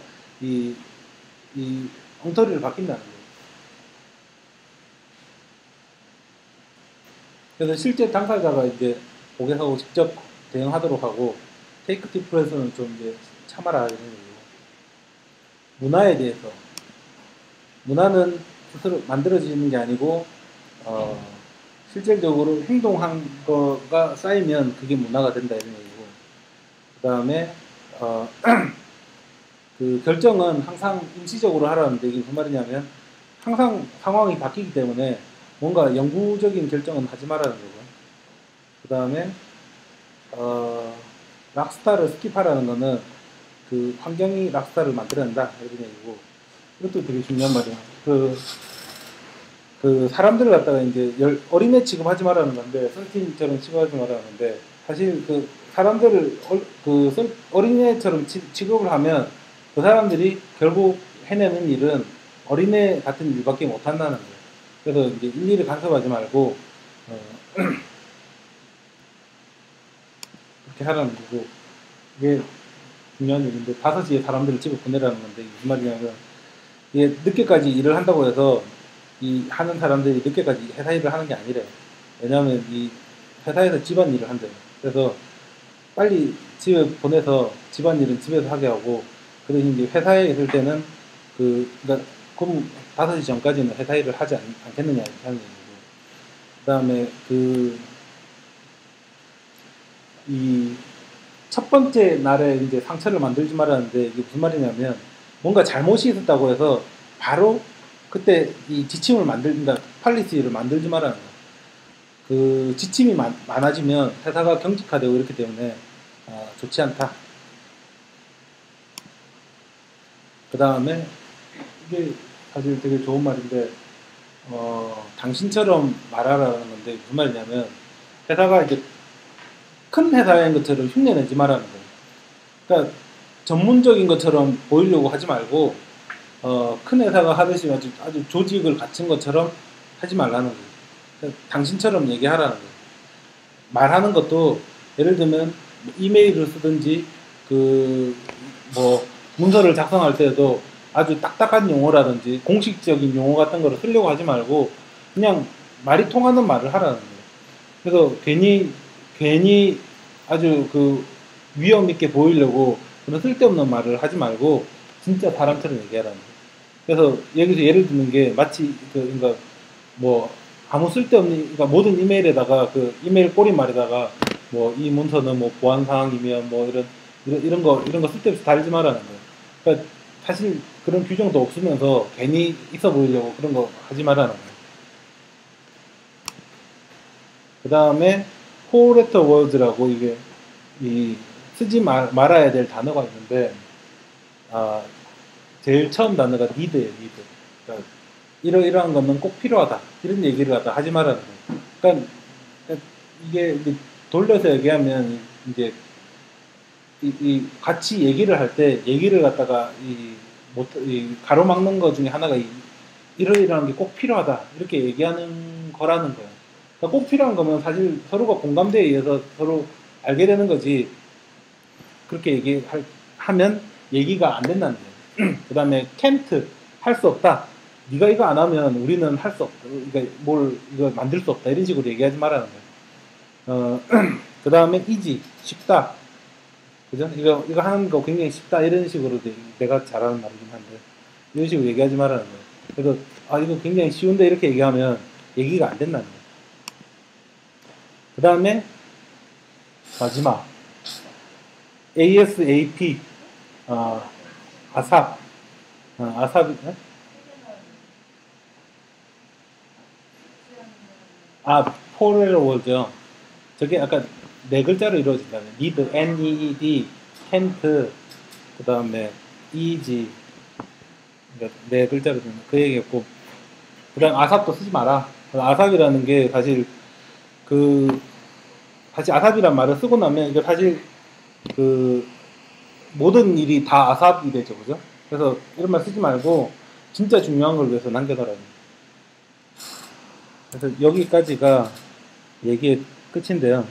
엉터리를 바뀐다는 거예요. 그래서 실제 당사자가 이제 고객하고 직접 대응하도록 하고, 테이크 티프에서는 좀 이제 참아라 이런 거고. 문화에 대해서, 문화는 스스로 만들어지는 게 아니고 실질적으로 행동한 거가 쌓이면 그게 문화가 된다 이런 얘기고, 그 다음에 그 결정은 항상 임시적으로 하라는데 이게 무슨 말이냐면 항상 상황이 바뀌기 때문에 뭔가 영구적인 결정은 하지 말라는 거고, 그 다음에 락스타를 스킵하라는 거는 그 환경이 락스타를 만들어낸다 이런 얘기고, 이것도 되게 중요한 말이야. 그 사람들을 갖다가 이제 어린애 취급하지 말라는 건데, 선생님처럼 취급하지 말라는 건데, 사실 그 사람들을 어린애처럼 취급을 하면 그 사람들이 결국 해내는 일은 어린애 같은 일밖에 못 한다는 거예요. 그래서 이제 일일이 간섭하지 말고 그렇게 하라는 거고, 이게 중요한 얘기인데 5시에 사람들을 집에 보내라는 건데 무슨 말이냐면, 이게 늦게까지 일을 한다고 해서 이 하는 사람들이 늦게까지 회사 일을 하는 게 아니래요. 왜냐하면 이 회사에서 집안일을 한대요. 그래서 빨리 집에 보내서 집안일은 집에서 하게 하고, 그 대신 이제 회사에 있을 때는 그러니까 그럼 5시 전까지는 회사 일을 하지 않겠느냐 이렇게 하는 얘기고, 그 다음에 이 첫 번째 날에 이제 상처를 만들지 말라는데, 이게 무슨 말이냐면 뭔가 잘못이 있었다고 해서 바로 그때 이 지침을 만들다 팔리시를 만들지 말라는 거예요. 그 지침이 많아지면 회사가 경직화되고 이렇기 때문에 좋지 않다. 그 다음에 이게 사실 되게 좋은 말인데, 당신처럼 말하라는 건데 무슨 말이냐면, 회사가 이제 큰 회사인 것처럼 흉내내지 말라는 거예요. 그러니까 전문적인 것처럼 보이려고 하지 말고 큰 회사가 하듯이 아주 조직을 갖춘 것처럼 하지 말라는 거예요. 그러니까 당신처럼 얘기하라는 거예요. 말하는 것도 예를 들면 이메일을 쓰든지 뭐 문서를 작성할 때도 아주 딱딱한 용어라든지 공식적인 용어 같은 거를 쓰려고 하지 말고 그냥 말이 통하는 말을 하라는 거예요. 그래서 괜히 아주 위험 있게 보이려고 그런 쓸데없는 말을 하지 말고 진짜 사람처럼 얘기하라는 거예요. 그래서 여기서 예를 드는 게 마치 그러니까 뭐 아무 쓸데없는, 그러니까 모든 이메일에다가 이메일 꼬리말에다가 뭐 이 문서는 뭐 보안 사항이면 뭐 이런 거 쓸데없이 달지 말라는 거예요. 그러니까 사실 그런 규정도 없으면서 괜히 있어 보이려고 그런 거 하지 말라는 거예요. 그 다음에 four letter words라고 이게 쓰지 말아야 될 단어가 있는데, 제일 처음 단어가 need예요, need. 그러니까 이러한 거는 꼭 필요하다 이런 얘기를 갖다 하지 말라는 거예요. 그러니까 이게 돌려서 얘기하면 이제 같이 얘기를 할 때 얘기를 갖다가 가로막는 것 중에 하나가 이러이러한 게 꼭 필요하다 이렇게 얘기하는 거라는 거예요. 그러니까 꼭 필요한 거면 사실 서로가 공감대에 의해서 서로 알게 되는 거지, 그렇게 얘기하면 얘기가 안 된다는 거예요. 그 다음에 can't, 할 수 없다. 네가 이거 안 하면 우리는 할 수 없다. 그러니까 이거 만들 수 없다. 이런 식으로 얘기하지 말라는 거예요. 그 다음에 easy, 쉽다. 그죠? 이거 하는 거 굉장히 쉽다. 이런 식으로 내가 잘하는 말이긴 한데, 이런 식으로 얘기하지 말라는 거예요. 그래서, 이거 굉장히 쉬운데 이렇게 얘기하면 얘기가 안 된다는 거예요. 그 다음에, 마지막. ASAP, 아삽. 아삽이, 네? 포레로워죠. 저게 아까 4글자로 이루어진다면 need, N-E-E-D, can't, 그 다음에 easy, 그러니까 4글자로 되는 그 얘기였고, 그 다음 아삽도 쓰지 마라. 아삽이라는 게 사실 아삽이란 말을 쓰고 나면 이게 사실 모든 일이 다 아삽이 되죠, 그죠? 그래서 이런 말 쓰지 말고 진짜 중요한 걸 위해서 남겨둬라. 그래서 여기까지가 얘기의 끝인데요.